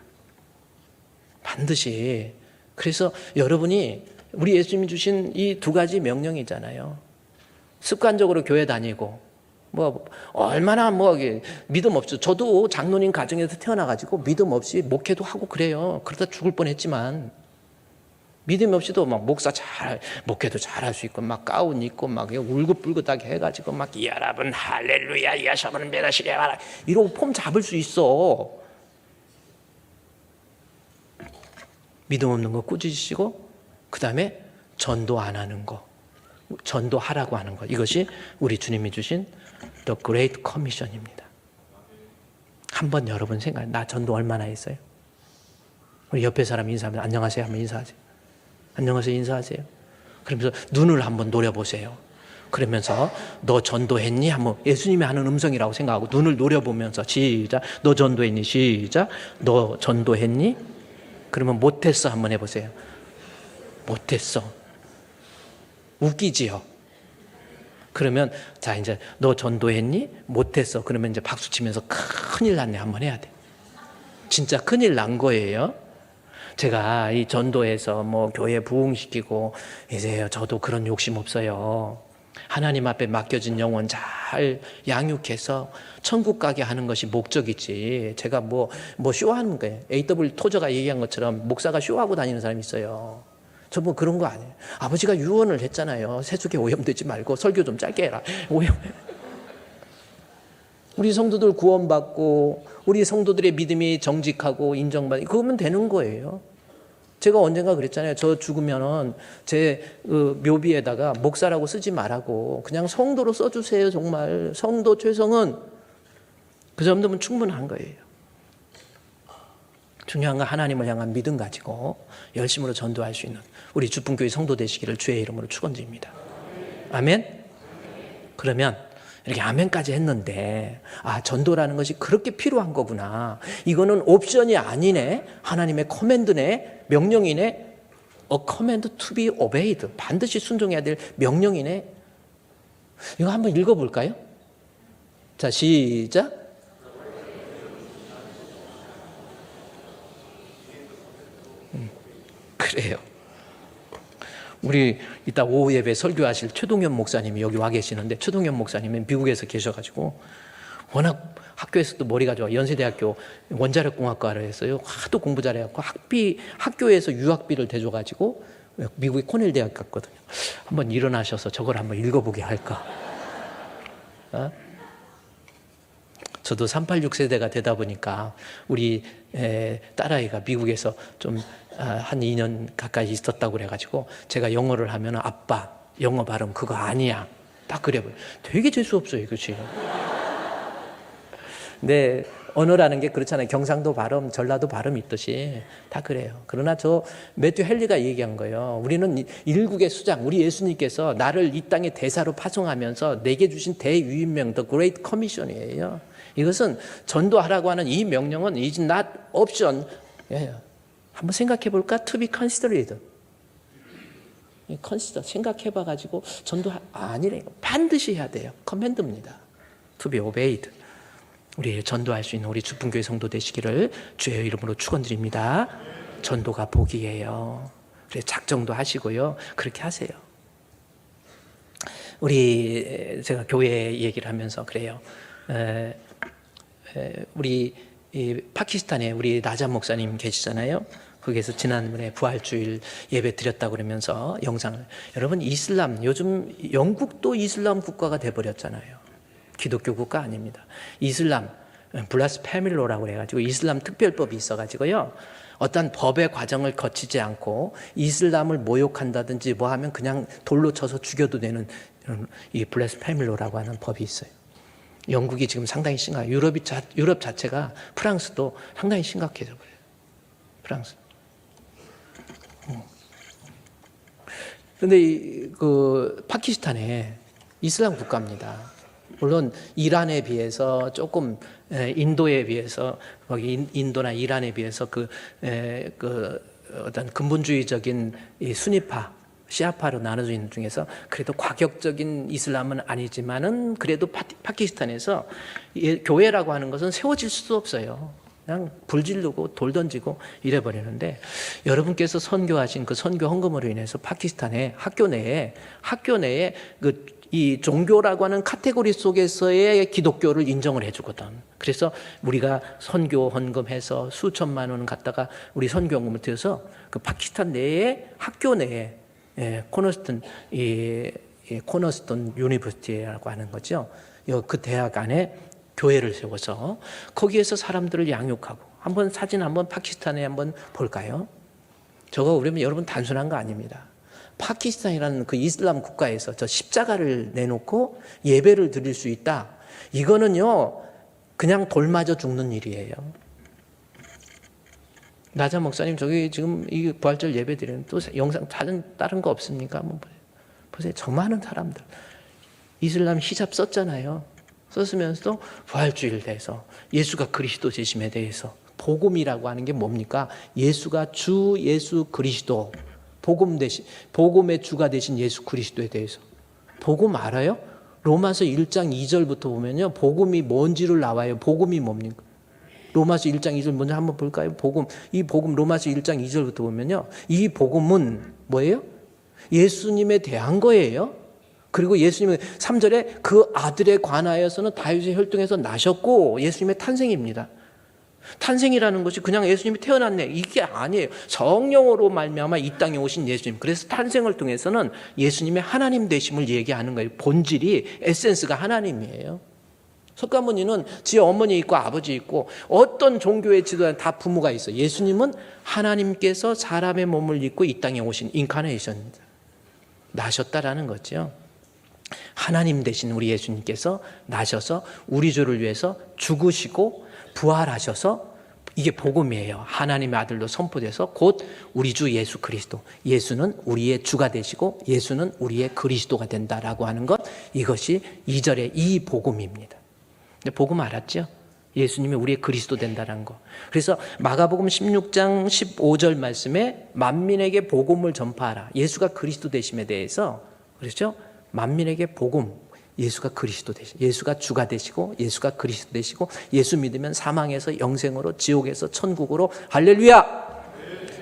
반드시. 그래서 여러분이 우리 예수님이 주신 이 두 가지 명령이잖아요. 습관적으로 교회 다니고 얼마나 믿음 없이, 저도 장로님 가정에서 태어나가지고 믿음 없이 목회도 하고 그래요. 그러다 죽을 뻔했지만 믿음 없이도 목회도 잘 할 수 있고 가운 입고 울긋불긋하게 해가지고 여러분 할렐루야 야샤브는 메라시레 이러고 폼 잡을 수 있어. 믿음 없는 거 꾸짖으시고 그 다음에 전도 안 하는 거, 전도하라고 하는 것, 이것이 우리 주님이 주신 The Great Commission입니다. 한번 여러분 나 전도 얼마나 했어요? 우리 옆에 사람 인사하면 안녕하세요 하면 인사하세요. 안녕하세요 인사하세요. 그러면서 눈을 한번 노려보세요. 그러면서 너 전도했니? 한번 예수님이 하는 음성이라고 생각하고 눈을 노려보면서 시작. 너 전도했니? 시작. 너 전도했니? 그러면 못했어 한번 해보세요. 못했어. 웃기지요? 그러면 자 이제 너 전도했니? 못했어. 그러면 이제 박수 치면서 큰일 났네 한번 해야 돼. 진짜 큰일 난 거예요. 제가 이 전도해서 교회 부흥시키고 이제 저도 그런 욕심 없어요. 하나님 앞에 맡겨진 영혼 잘 양육해서 천국 가게 하는 것이 목적이지. 제가 쇼하는 거예요. A.W. 토저가 얘기한 것처럼 목사가 쇼하고 다니는 사람이 있어요. 저 그런 거 아니에요. 아버지가 유언을 했잖아요. 세속에 오염되지 말고 설교 좀 짧게 해라. 우리 성도들 구원받고 우리 성도들의 믿음이 정직하고 인정받고 그거면 되는 거예요. 제가 언젠가 그랬잖아요. 저 죽으면은 제 묘비에다가 목사라고 쓰지 말라고 그냥 성도로 써주세요. 정말 성도 최성은 그 정도면 충분한 거예요. 중요한 건 하나님을 향한 믿음 가지고 열심으로 전도할 수 있는 우리 주품교회 성도 되시기를 주의 이름으로 축원드립니다. 아멘. 그러면 이렇게 아멘까지 했는데 전도라는 것이 그렇게 필요한 거구나. 이거는 옵션이 아니네. 하나님의 커맨드네. 명령이네. A command to be obeyed. 반드시 순종해야 될 명령이네. 이거 한번 읽어볼까요? 자, 시작. 그래요. 우리 이따 오후 예배 설교하실 최동현 목사님이 여기 와 계시는데, 최동현 목사님은 미국에서 계셔가지고 워낙 학교에서도 머리가 좋아. 연세대학교 원자력공학과를 했어요. 하도 공부 잘해갖고 학교에서 유학비를 대줘가지고 미국의 코넬 대학 갔거든요. 한번 일어나셔서 저걸 한번 읽어보게 할까? 저도 386 세대가 되다 보니까 우리 딸아이가 미국에서 좀 한 2년 가까이 있었다고 그래가지고 제가 영어를 하면 아빠 영어 발음 그거 아니야 딱 그래버려요. 되게 재수 없어요. 그치? 근데 언어라는 게 그렇잖아요. 경상도 발음, 전라도 발음 있듯이 다 그래요. 그러나 저 매튜 헨리가 얘기한 거예요. 우리는 일국의 수장, 우리 예수님께서 나를 이 땅의 대사로 파송하면서 내게 주신 대유인명, The Great Commission이에요. 이것은 전도하라고 하는 이 명령은 is not option. 한번 생각해 볼까? To be considered. consider, 생각해 봐가지고 전도 아니래. 반드시 해야 돼요. 커맨드입니다. To be obeyed. 우리 전도할 수 있는 우리 주품교회 성도 되시기를 주의 이름으로 축원드립니다. 전도가 복이에요. 그래서 작정도 하시고요. 그렇게 하세요. 제가 교회 얘기를 하면서 그래요. 우리 파키스탄에 우리 나자 목사님 계시잖아요. 거기에서 지난번에 부활주일 예배 드렸다고 그러면서 영상을, 여러분 이슬람, 요즘 영국도 이슬람 국가가 돼버렸잖아요. 기독교 국가 아닙니다. 이슬람 블라스페밀로라고 해가지고 이슬람 특별법이 있어가지고요. 어떤 법의 과정을 거치지 않고 이슬람을 모욕한다든지 하면 그냥 돌로 쳐서 죽여도 되는 이 블라스페밀로라고 하는 법이 있어요. 영국이 지금 상당히 심각해요. 유럽 자체가, 프랑스도 상당히 심각해져 버려요. 프랑스. 그런데 파키스탄에 이슬람 국가입니다. 물론 이란에 비해서 조금, 인도에 비해서, 거기 인도나 이란에 비해서 어떤 근본주의적인 이 순위파 시아파로 나눠져 있는 중에서 그래도 과격적인 이슬람은 아니지만은 그래도 파키스탄에서 교회라고 하는 것은 세워질 수도 없어요. 그냥 불 지르고 돌 던지고 이래버리는데, 여러분께서 선교하신 그 선교 헌금으로 인해서 파키스탄의 학교 내에 이 종교라고 하는 카테고리 속에서의 기독교를 인정을 해주거든. 그래서 우리가 선교 헌금해서 수천만 원 갖다가 우리 선교 헌금을 들여서 그 파키스탄 내에 학교 내에 코너스톤 유니버시티라고 하는 거죠. 그 대학 안에 교회를 세워서 거기에서 사람들을 양육하고, 사진 한번 파키스탄에 한번 볼까요? 저거 우리면 여러분 단순한 거 아닙니다. 파키스탄이라는 그 이슬람 국가에서 저 십자가를 내놓고 예배를 드릴 수 있다. 이거는요, 그냥 돌 맞아 죽는 일이에요. 나자 목사님, 저기 지금 이 부활절 예배 드리는 또 영상 다른 거 없습니까? 한번 보세요. 저 많은 사람들. 이슬람 히잡 썼잖아요. 썼으면서도 부활주의를 대해서, 예수가 그리스도 되심에 대해서, 복음이라고 하는 게 뭡니까? 예수가 주 예수 그리스도, 복음의 주가 되신 예수 그리스도에 대해서. 복음 알아요? 로마서 1장 2절부터 보면요, 복음이 뭔지를 나와요. 복음이 뭡니까? 로마서 1장 2절 먼저 한번 볼까요? 이 복음 로마서 1장 2절부터 보면요, 이 복음은 뭐예요? 예수님에 대한 거예요. 그리고 예수님은 3절에 그 아들에 관하여서는 다윗의 혈통에서 나셨고, 예수님의 탄생입니다. 탄생이라는 것이 그냥 예수님이 태어났네, 이게 아니에요. 성령으로 말미암아 이 땅에 오신 예수님. 그래서 탄생을 통해서는 예수님의 하나님 되심을 얘기하는 거예요. 본질이, 에센스가 하나님이에요. 석가모니는 지 어머니 있고 아버지 있고, 어떤 종교의 지도자는 다 부모가 있어요. 예수님은 하나님께서 사람의 몸을 입고 이 땅에 오신 인카네이션, 나셨다라는 거죠. 하나님 되신 우리 예수님께서 나셔서 우리 죄를 위해서 죽으시고 부활하셔서, 이게 복음이에요. 하나님의 아들로 선포돼서 곧 우리 주 예수 그리스도, 예수는 우리의 주가 되시고 예수는 우리의 그리스도가 된다라고 하는 것, 이것이 2절의 이 복음입니다. 복음 알았죠? 예수님이 우리의 그리스도 된다는 거. 그래서 마가복음 16장 15절 말씀에 만민에게 복음을 전파하라, 예수가 그리스도 되심에 대해서, 그렇죠? 만민에게 복음, 예수가 그리스도 되시고, 예수가 주가 되시고 예수가 그리스도 되시고, 예수 믿으면 사망에서 영생으로, 지옥에서 천국으로, 할렐루야!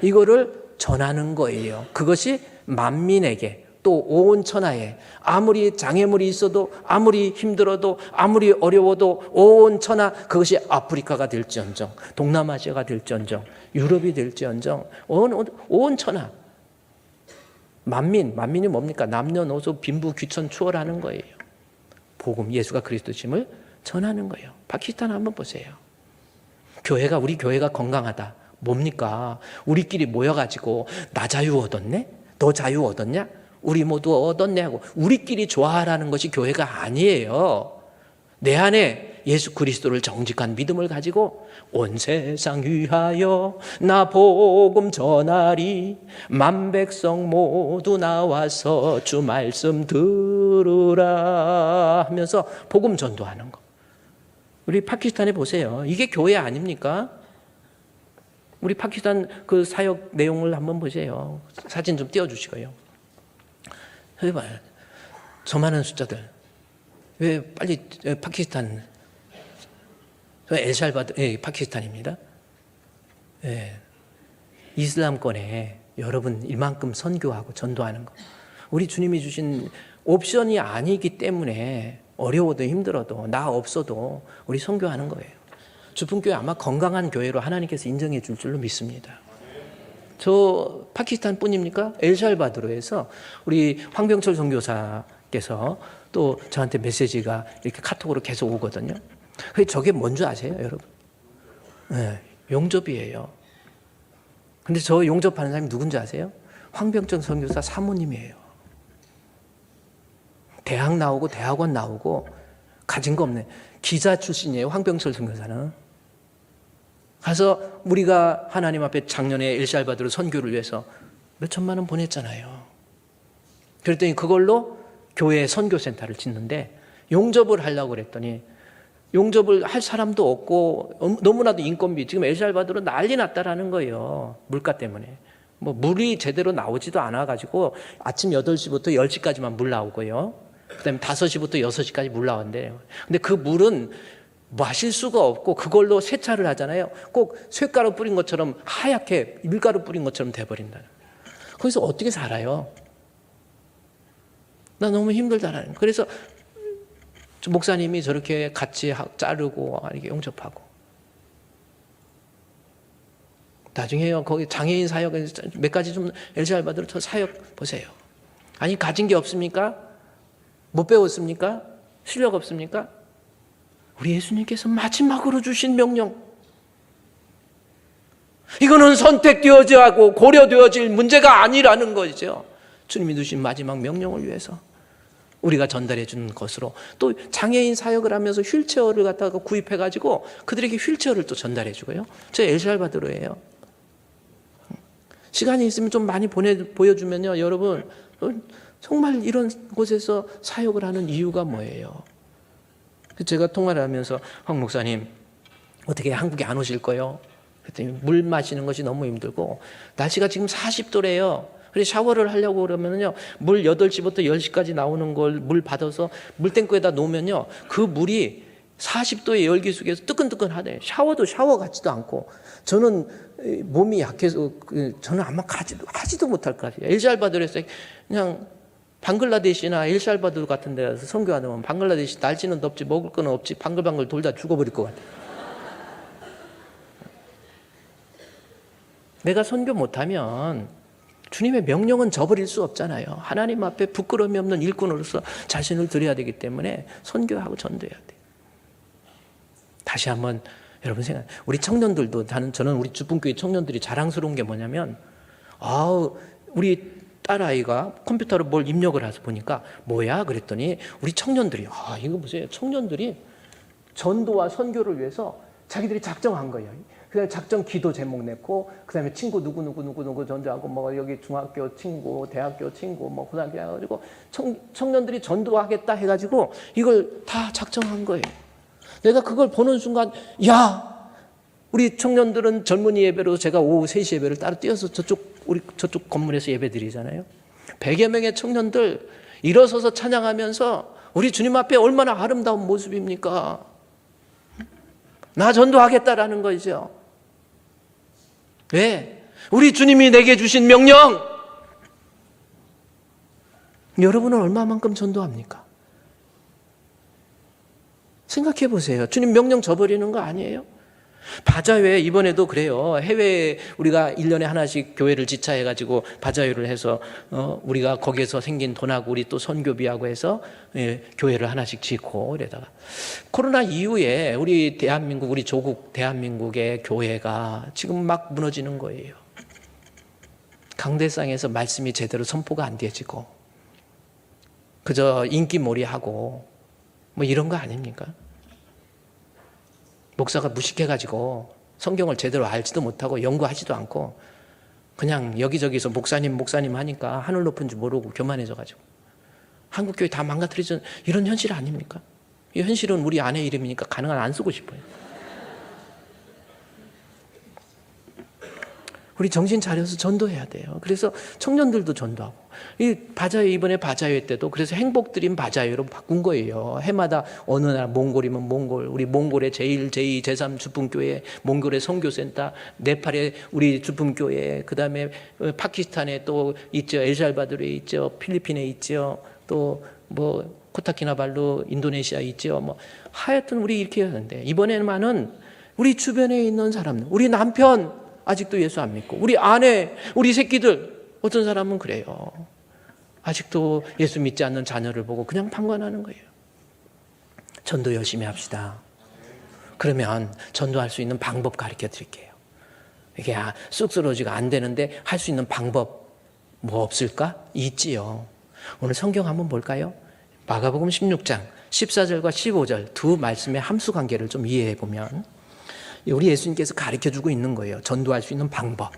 이거를 전하는 거예요. 그것이 만민에게, 또 온 천하에, 아무리 장애물이 있어도, 아무리 힘들어도, 아무리 어려워도 온 천하, 그것이 아프리카가 될지언정, 동남아시아가 될지언정, 유럽이 될지언정, 온 천하, 만민이 뭡니까? 남녀노소 빈부 귀천 추월하는 거예요. 복음, 예수가 그리스도심을 전하는 거예요. 파키스탄 한번 보세요. 우리 교회가 건강하다. 뭡니까? 우리끼리 모여가지고 나 자유 얻었네? 너 자유 얻었냐? 우리 모두 얻었네 하고 우리끼리 좋아하라는 것이 교회가 아니에요. 내 안에 예수 그리스도를 정직한 믿음을 가지고 온 세상 위하여 나 복음 전하리, 만백성 모두 나와서 주 말씀 들으라 하면서 복음 전도하는 거. 우리 파키스탄에 보세요. 이게 교회 아닙니까? 우리 파키스탄 그 사역 내용을 한번 보세요. 사진 좀 띄워주시고요. 해봐요. 저 많은 숫자들. 왜 빨리 파키스탄, 파키스탄입니다. 예. 이슬람권에 여러분 이만큼 선교하고 전도하는 거, 우리 주님이 주신 옵션이 아니기 때문에 어려워도 힘들어도 나 없어도 우리 선교하는 거예요. 주품교회 아마 건강한 교회로 하나님께서 인정해 줄 줄로 믿습니다. 저 파키스탄 뿐입니까? 엘살바도르에서 우리 황병철 선교사께서 또 저한테 메시지가 이렇게 카톡으로 계속 오거든요. 저게 뭔지 아세요, 여러분? 네, 용접이에요. 근데 저 용접하는 사람이 누군지 아세요? 황병철 선교사 사모님이에요. 대학 나오고 대학원 나오고 가진 거 없네. 기자 출신이에요, 황병철 선교사는. 가서 우리가 하나님 앞에 작년에 엘살바도르 선교를 위해서 몇 천만 원 보냈잖아요. 그랬더니 그걸로 교회 선교센터를 짓는데 용접을 하려고 그랬더니 용접을 할 사람도 없고 너무나도 인건비, 지금 엘살바도르 난리 났다라는 거예요. 물가 때문에. 뭐 물이 제대로 나오지도 않아가지고 아침 8시부터 10시까지만 물 나오고요. 그다음에 5시부터 6시까지 물 나온대요. 근데 그 물은 마실 수가 없고 그걸로 세차를 하잖아요. 꼭 쇳가루 뿌린 것처럼 하얗게 밀가루 뿌린 것처럼 돼버린다는 거예요. 거기서 어떻게 살아요? 나 너무 힘들다라는 거예요. 그래서 목사님이 저렇게 같이 자르고 이렇게 용접하고 나중에요 거기 장애인 사역 몇 가지 좀 엘살바도르 저 사역 보세요. 아니 가진 게 없습니까? 못 배웠습니까? 실력 없습니까? 우리 예수님께서 마지막으로 주신 명령, 이거는 선택되어져 하고 고려되어질 문제가 아니라는 거죠. 주님이 주신 마지막 명령을 위해서 우리가 전달해 준 것으로, 또 장애인 사역을 하면서 휠체어를 갖다가 구입해 가지고 그들에게 휠체어를 또 전달해 주고요. 저 엘살바도르예요. 시간이 있으면 좀 많이 보여주면요, 여러분 정말 이런 곳에서 사역을 하는 이유가 뭐예요? 제가 통화를 하면서 황 목사님 어떻게 한국에 안 오실 거요? 그랬더니 물 마시는 것이 너무 힘들고 날씨가 지금 40도래요. 그래서 샤워를 하려고 그러면요, 물 8시부터 10시까지 나오는 걸 물 받아서 물탱크에다 놓으면요, 그 물이 40도의 열기 속에서 뜨끈뜨끈하대. 샤워도 샤워 같지도 않고, 저는 몸이 약해서 저는 아마 하지도 못할 것 같아요. 엘살바도르에서 그냥 방글라데시나 엘살바도르 같은 데 가서 선교하면 방글라데시 날씨는 덥지 먹을 건 없지 방글방글 돌다 죽어버릴 것 같아요. 내가 선교 못하면 주님의 명령은 저버릴 수 없잖아요. 하나님 앞에 부끄러움이 없는 일꾼으로서 자신을 드려야 되기 때문에 선교하고 전도해야 돼요. 다시 한번 여러분 생각, 우리 청년들도, 저는 우리 주분교회 청년들이 자랑스러운 게 뭐냐면, 우리 딸아이가 컴퓨터로 뭘 입력을 해서 보니까 뭐야? 그랬더니 우리 청년들이, 이거 보세요. 청년들이 전도와 선교를 위해서 자기들이 작정한 거예요. 그다음에 작정 기도 제목 냈고, 그다음에 친구 누구 전도하고, 뭐 여기 중학교 친구, 대학교 친구, 뭐 고등학교 해가지고 청년들이 전도하겠다 해가지고 이걸 다 작정한 거예요. 내가 그걸 보는 순간, 야, 우리 청년들은 젊은이 예배로 제가 오후 3시 예배를 따로 뛰어서 저쪽 건물에서 예배 드리잖아요. 100여 명의 청년들 일어서서 찬양하면서 우리 주님 앞에 얼마나 아름다운 모습입니까? 나 전도하겠다라는 거죠. 왜? 우리 주님이 내게 주신 명령. 여러분은 얼마만큼 전도합니까? 생각해 보세요. 주님 명령 저버리는 거 아니에요? 바자회 이번에도 그래요. 해외에 우리가 1년에 하나씩 교회를 지차해가지고 바자회를 해서 우리가 거기에서 생긴 돈하고 우리 또 선교비하고 해서 교회를 하나씩 짓고 이러다가 코로나 이후에 우리 대한민국, 우리 조국 대한민국의 교회가 지금 막 무너지는 거예요. 강대상에서 말씀이 제대로 선포가 안 되어지고 그저 인기몰이하고 뭐 이런 거 아닙니까? 목사가 무식해가지고 성경을 제대로 알지도 못하고 연구하지도 않고 그냥 여기저기서 목사님 하니까 하늘 높은 줄 모르고 교만해져가지고 한국교회 다 망가뜨리는 이런 현실 아닙니까? 이 현실은 우리 아내 이름이니까 가능한 안 쓰고 싶어요. 우리 정신 차려서 전도해야 돼요. 그래서 청년들도 전도하고, 이 바자회, 이번에 바자회 때도 그래서 행복드림 바자회로 바꾼 거예요. 해마다 어느 나라, 몽골이면 몽골, 우리 몽골의 제1, 제2, 제3 주품교회, 몽골의 선교센터, 네팔의 우리 주품교회, 그 다음에 파키스탄에 또 있죠, 엘살바도르에 있죠, 필리핀에 있죠, 또 뭐 코타키나발루 인도네시아 있죠. 뭐 하여튼 우리 이렇게 하는데, 이번에만은 우리 주변에 있는 사람들, 우리 남편 아직도 예수 안 믿고, 우리 아내, 우리 새끼들, 어떤 사람은 그래요. 아직도 예수 믿지 않는 자녀를 보고 그냥 방관하는 거예요. 전도 열심히 합시다. 그러면 전도할 수 있는 방법 가르쳐 드릴게요. 이게 쑥스러워지가 안 되는데 할 수 있는 방법 뭐 없을까? 있지요. 오늘 성경 한번 볼까요? 마가복음 16장 14절과 15절 두 말씀의 함수 관계를 좀 이해해 보면 우리 예수님께서 가르쳐주고 있는 거예요. 전도할 수 있는 방법.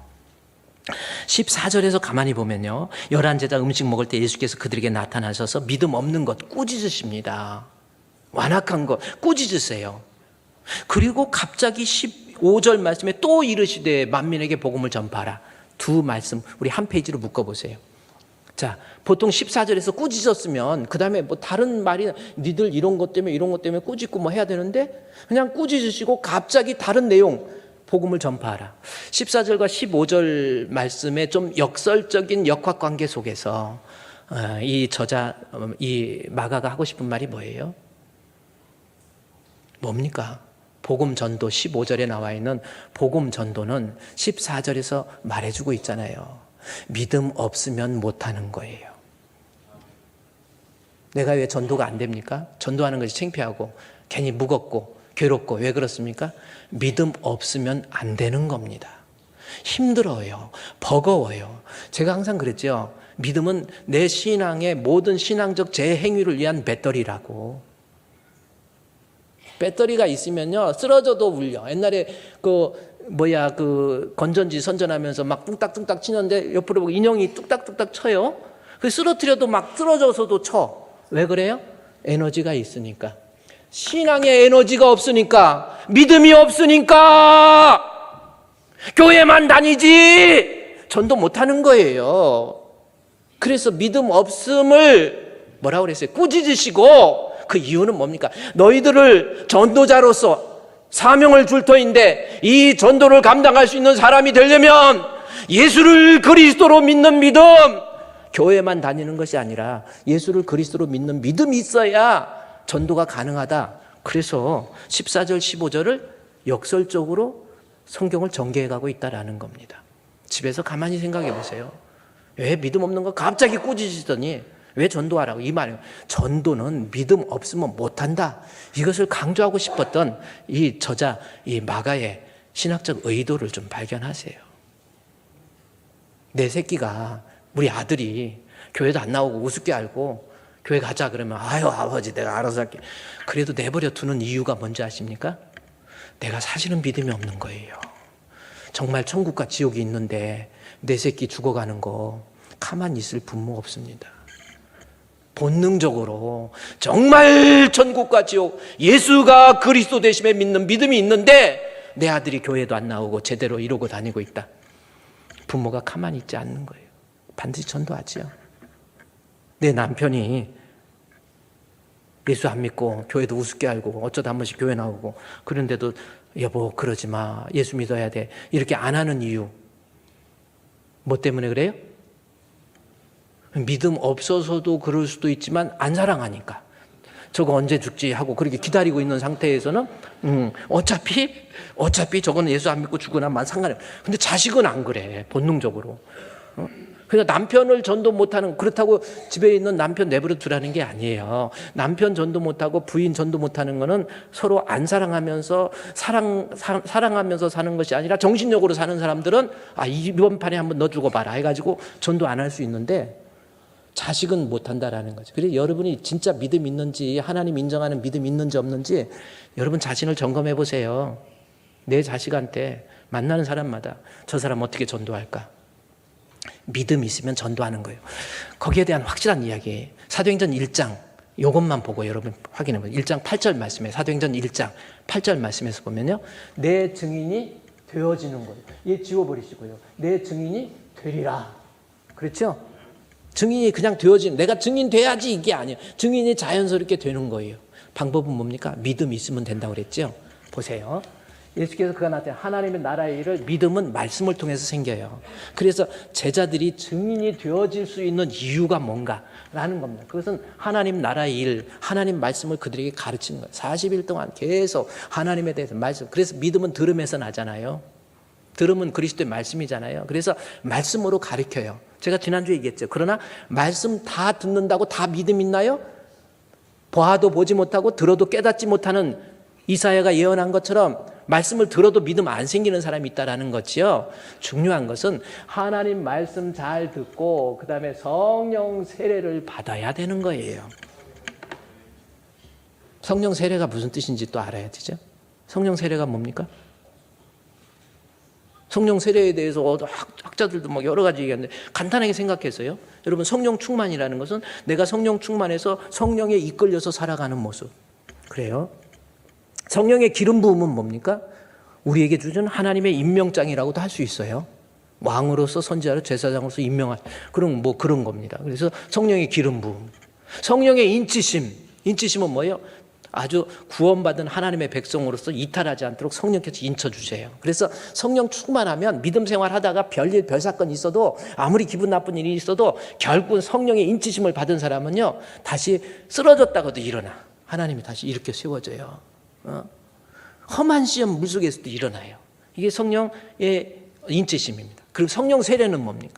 14절에서 가만히 보면요, 11제자 음식 먹을 때 예수께서 그들에게 나타나셔서 믿음 없는 것 꾸짖으십니다. 완악한 것 꾸짖으세요. 그리고 갑자기 15절 말씀에 또 이르시되 만민에게 복음을 전파하라. 두 말씀 우리 한 페이지로 묶어보세요. 자, 보통 14절에서 꾸짖었으면 그 다음에 뭐 다른 말이 니들 이런 것 때문에 꾸짖고 뭐 해야 되는데 그냥 꾸짖으시고 갑자기 다른 내용 복음을 전파하라. 14절과 15절 말씀에 좀 역설적인 역학관계 속에서 이 저자, 이 마가가 하고 싶은 말이 뭐예요? 뭡니까? 복음 전도 15절에 나와 있는 복음 전도는 14절에서 말해주고 있잖아요. 믿음 없으면 못하는 거예요. 내가 왜 전도가 안 됩니까? 전도하는 것이 창피하고 괜히 무겁고 괴롭고 왜 그렇습니까? 믿음 없으면 안 되는 겁니다. 힘들어요. 버거워요. 제가 항상 그랬죠. 믿음은 내 신앙의 모든 신앙적 재행위를 위한 배터리라고. 배터리가 있으면요 쓰러져도 울려. 옛날에 건전지 선전하면서 막 뚱딱뚱딱 치는데 옆으로 보고 인형이 뚝딱뚝딱 쳐요. 그 쓰러뜨려도 막 쓰러져서도 쳐. 왜 그래요? 에너지가 있으니까. 신앙의 에너지가 없으니까, 믿음이 없으니까 교회만 다니지 전도 못하는 거예요. 그래서 믿음 없음을 뭐라고 그랬어요? 꾸짖으시고. 그 이유는 뭡니까? 너희들을 전도자로서 사명을 줄 터인데 이 전도를 감당할 수 있는 사람이 되려면 예수를 그리스도로 믿는 믿음, 교회만 다니는 것이 아니라 예수를 그리스도로 믿는 믿음이 있어야 전도가 가능하다. 그래서 14절 15절을 역설적으로 성경을 전개해가고 있다라는 겁니다. 집에서 가만히 생각해 보세요. 왜 믿음 없는 거 갑자기 꾸짖으시더니 왜 전도하라고? 이 말이에요. 전도는 믿음 없으면 못한다. 이것을 강조하고 싶었던 이 저자, 이 마가의 신학적 의도를 좀 발견하세요. 내 새끼가, 우리 아들이 교회도 안 나오고 우습게 알고 교회 가자 그러면 아유 아버지 내가 알아서 할게. 그래도 내버려 두는 이유가 뭔지 아십니까? 내가 사실은 믿음이 없는 거예요. 정말 천국과 지옥이 있는데 내 새끼 죽어가는 거 가만히 있을 분모 없습니다. 본능적으로 정말 천국과 지옥, 예수가 그리스도 되심에 믿는 믿음이 있는데 내 아들이 교회도 안 나오고 제대로 이러고 다니고 있다. 부모가 가만히 있지 않는 거예요. 반드시 전도하지요. 내 남편이 예수 안 믿고 교회도 우습게 알고 어쩌다 한 번씩 교회 나오고 그런데도 여보 그러지 마, 예수 믿어야 돼, 이렇게 안 하는 이유 뭐 때문에 그래요? 믿음 없어서도 그럴 수도 있지만 안 사랑하니까. 저거 언제 죽지 하고 그렇게 기다리고 있는 상태에서는 어차피 저거는 예수 안 믿고 죽으나만 상관이 없어. 근데 자식은 안 그래, 본능적으로. 그러니까 남편을 전도 못하는, 그렇다고 집에 있는 남편 내버려 두라는 게 아니에요. 남편 전도 못하고 부인 전도 못하는 거는 서로 안 사랑하면서 사랑하면서 사는 것이 아니라 정신력으로 사는 사람들은 이번 판에 한번 너 죽어봐라 해가지고 전도 안 할 수 있는데 자식은 못한다라는 거죠. 그래서 여러분이 진짜 믿음 있는지, 하나님 인정하는 믿음 있는지 없는지 여러분 자신을 점검해 보세요. 내 자식한테 만나는 사람마다 저 사람 어떻게 전도할까? 믿음 있으면 전도하는 거예요. 거기에 대한 확실한 이야기예요. 사도행전 1장 이것만 보고 여러분 확인해 보세요. 1장 8절 말씀에, 사도행전 1장 8절 말씀에서 보면요, 내 증인이 되어지는 거예요. 얘 지워버리시고요, 내 증인이 되리라. 그렇죠? 증인이 그냥 되어지는, 내가 증인 돼야지 이게 아니에요. 증인이 자연스럽게 되는 거예요. 방법은 뭡니까? 믿음 있으면 된다고 그랬죠. 보세요. 예수께서 그가 나타낸 하나님의 나라의 일을, 믿음은 말씀을 통해서 생겨요. 그래서 제자들이 증인이 되어질 수 있는 이유가 뭔가라는 겁니다. 그것은 하나님 나라의 일, 하나님 말씀을 그들에게 가르치는 거예요. 40일 동안 계속 하나님에 대해서 말씀. 그래서 믿음은 들음에서 나잖아요. 들음은 그리스도의 말씀이잖아요. 그래서 말씀으로 가르쳐요. 제가 지난주에 얘기했죠. 그러나 말씀 다 듣는다고 다 믿음 있나요? 보아도 보지 못하고 들어도 깨닫지 못하는 이사야가 예언한 것처럼 말씀을 들어도 믿음 안 생기는 사람이 있다라는 거지요. 중요한 것은 하나님 말씀 잘 듣고 그 다음에 성령 세례를 받아야 되는 거예요. 성령 세례가 무슨 뜻인지 또 알아야 되죠. 성령 세례가 뭡니까? 성령 세례에 대해서 학자들도 막 여러 가지 얘기하는데 간단하게 생각해서요. 여러분, 성령 충만이라는 것은 내가 성령 충만해서 성령에 이끌려서 살아가는 모습. 그래요. 성령의 기름 부음은 뭡니까? 우리에게 주는 하나님의 임명장이라고도 할 수 있어요. 왕으로서 선지자로 제사장으로서 임명한 그런 겁니다. 그래서 성령의 기름 부음, 성령의 인치심은 뭐예요? 아주 구원받은 하나님의 백성으로서 이탈하지 않도록 성령께서 인쳐주세요. 그래서 성령 충만하면 믿음 생활하다가 별일 별사건이 있어도, 아무리 기분 나쁜 일이 있어도 결국은 성령의 인치심을 받은 사람은요, 다시 쓰러졌다가도 일어나. 하나님이 다시 일으켜 세워져요. 험한 시험 물속에서도 일어나요. 이게 성령의 인치심입니다. 그리고 성령 세례는 뭡니까?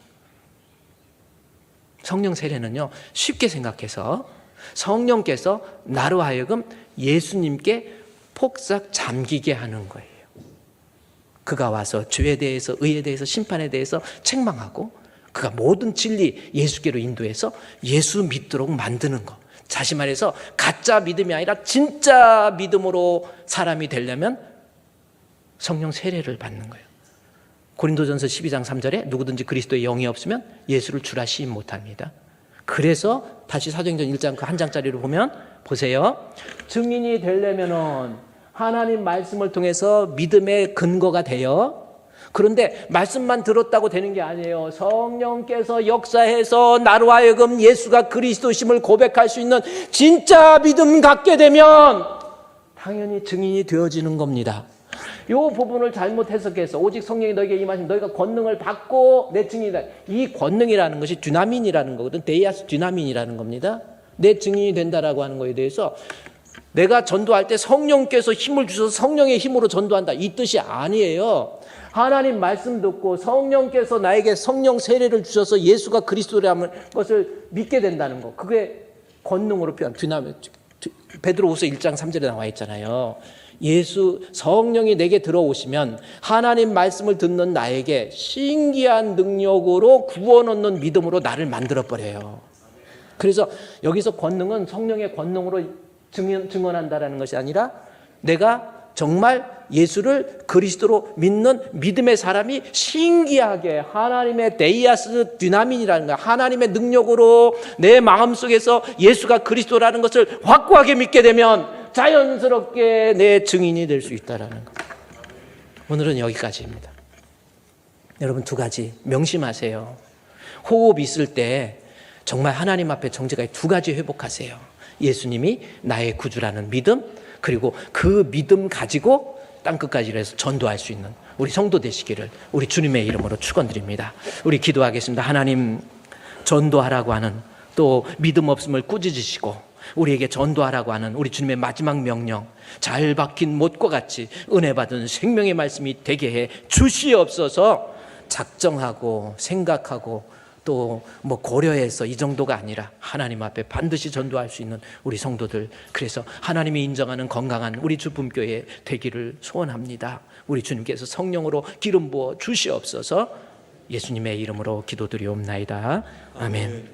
성령 세례는요, 쉽게 생각해서 성령께서 나로 하여금 예수님께 폭삭 잠기게 하는 거예요. 그가 와서 죄에 대해서, 의에 대해서, 심판에 대해서 책망하고, 그가 모든 진리 예수께로 인도해서 예수 믿도록 만드는 것. 다시 말해서 가짜 믿음이 아니라 진짜 믿음으로 사람이 되려면 성령 세례를 받는 거예요. 고린도전서 12장 3절에 누구든지 그리스도의 영이 없으면 예수를 주라 시인 못합니다. 그래서 다시 사도행전 1장 그 한 장짜리를 보면, 보세요. 증인이 되려면은 하나님 말씀을 통해서 믿음의 근거가 돼요. 그런데 말씀만 들었다고 되는 게 아니에요. 성령께서 역사해서 나로 하여금 예수가 그리스도심을 고백할 수 있는 진짜 믿음 갖게 되면 당연히 증인이 되어지는 겁니다. 이 부분을 잘못 해석해서 오직 성령이 너에게 임하시면 너희가 권능을 받고 내 증인이다. 이 권능이라는 것이 dynamin이라는 거거든. 데이아스 dynamin이라는 겁니다. 내 증인이 된다라고 하는 거에 대해서 내가 전도할 때 성령께서 힘을 주셔서 성령의 힘으로 전도한다, 이 뜻이 아니에요. 하나님 말씀 듣고 성령께서 나에게 성령 세례를 주셔서 예수가 그리스도라는 것을 믿게 된다는 거, 그게 권능으로 표현. 베드로후서 1장 3절에 나와 있잖아요. 예수 성령이 내게 들어오시면 하나님 말씀을 듣는 나에게 신기한 능력으로 구원 얻는 믿음으로 나를 만들어버려요. 그래서 여기서 권능은 성령의 권능으로 증언한다라는 것이 아니라 내가 정말 예수를 그리스도로 믿는 믿음의 사람이 신기하게 하나님의 데이아스 dynamin이라는 거야. 하나님의 능력으로 내 마음속에서 예수가 그리스도라는 것을 확고하게 믿게 되면 자연스럽게 내 증인이 될 수 있다라는 거. 오늘은 여기까지입니다. 여러분, 두 가지 명심하세요. 호흡 있을 때 정말 하나님 앞에 정직하게 두 가지 회복하세요. 예수님이 나의 구주라는 믿음, 그리고 그 믿음 가지고 땅끝까지 일해서 전도할 수 있는 우리 성도 되시기를 우리 주님의 이름으로 축원드립니다. 우리 기도하겠습니다. 하나님, 전도하라고 하는, 또 믿음 없음을 꾸짖으시고 우리에게 전도하라고 하는 우리 주님의 마지막 명령, 잘 박힌 못과 같이 은혜 받은 생명의 말씀이 되게 해 주시옵소서. 작정하고 생각하고 또 고려해서 이 정도가 아니라 하나님 앞에 반드시 전도할 수 있는 우리 성도들, 그래서 하나님이 인정하는 건강한 우리 주품교회 되기를 소원합니다. 우리 주님께서 성령으로 기름 부어 주시옵소서. 예수님의 이름으로 기도드리옵나이다. 아멘.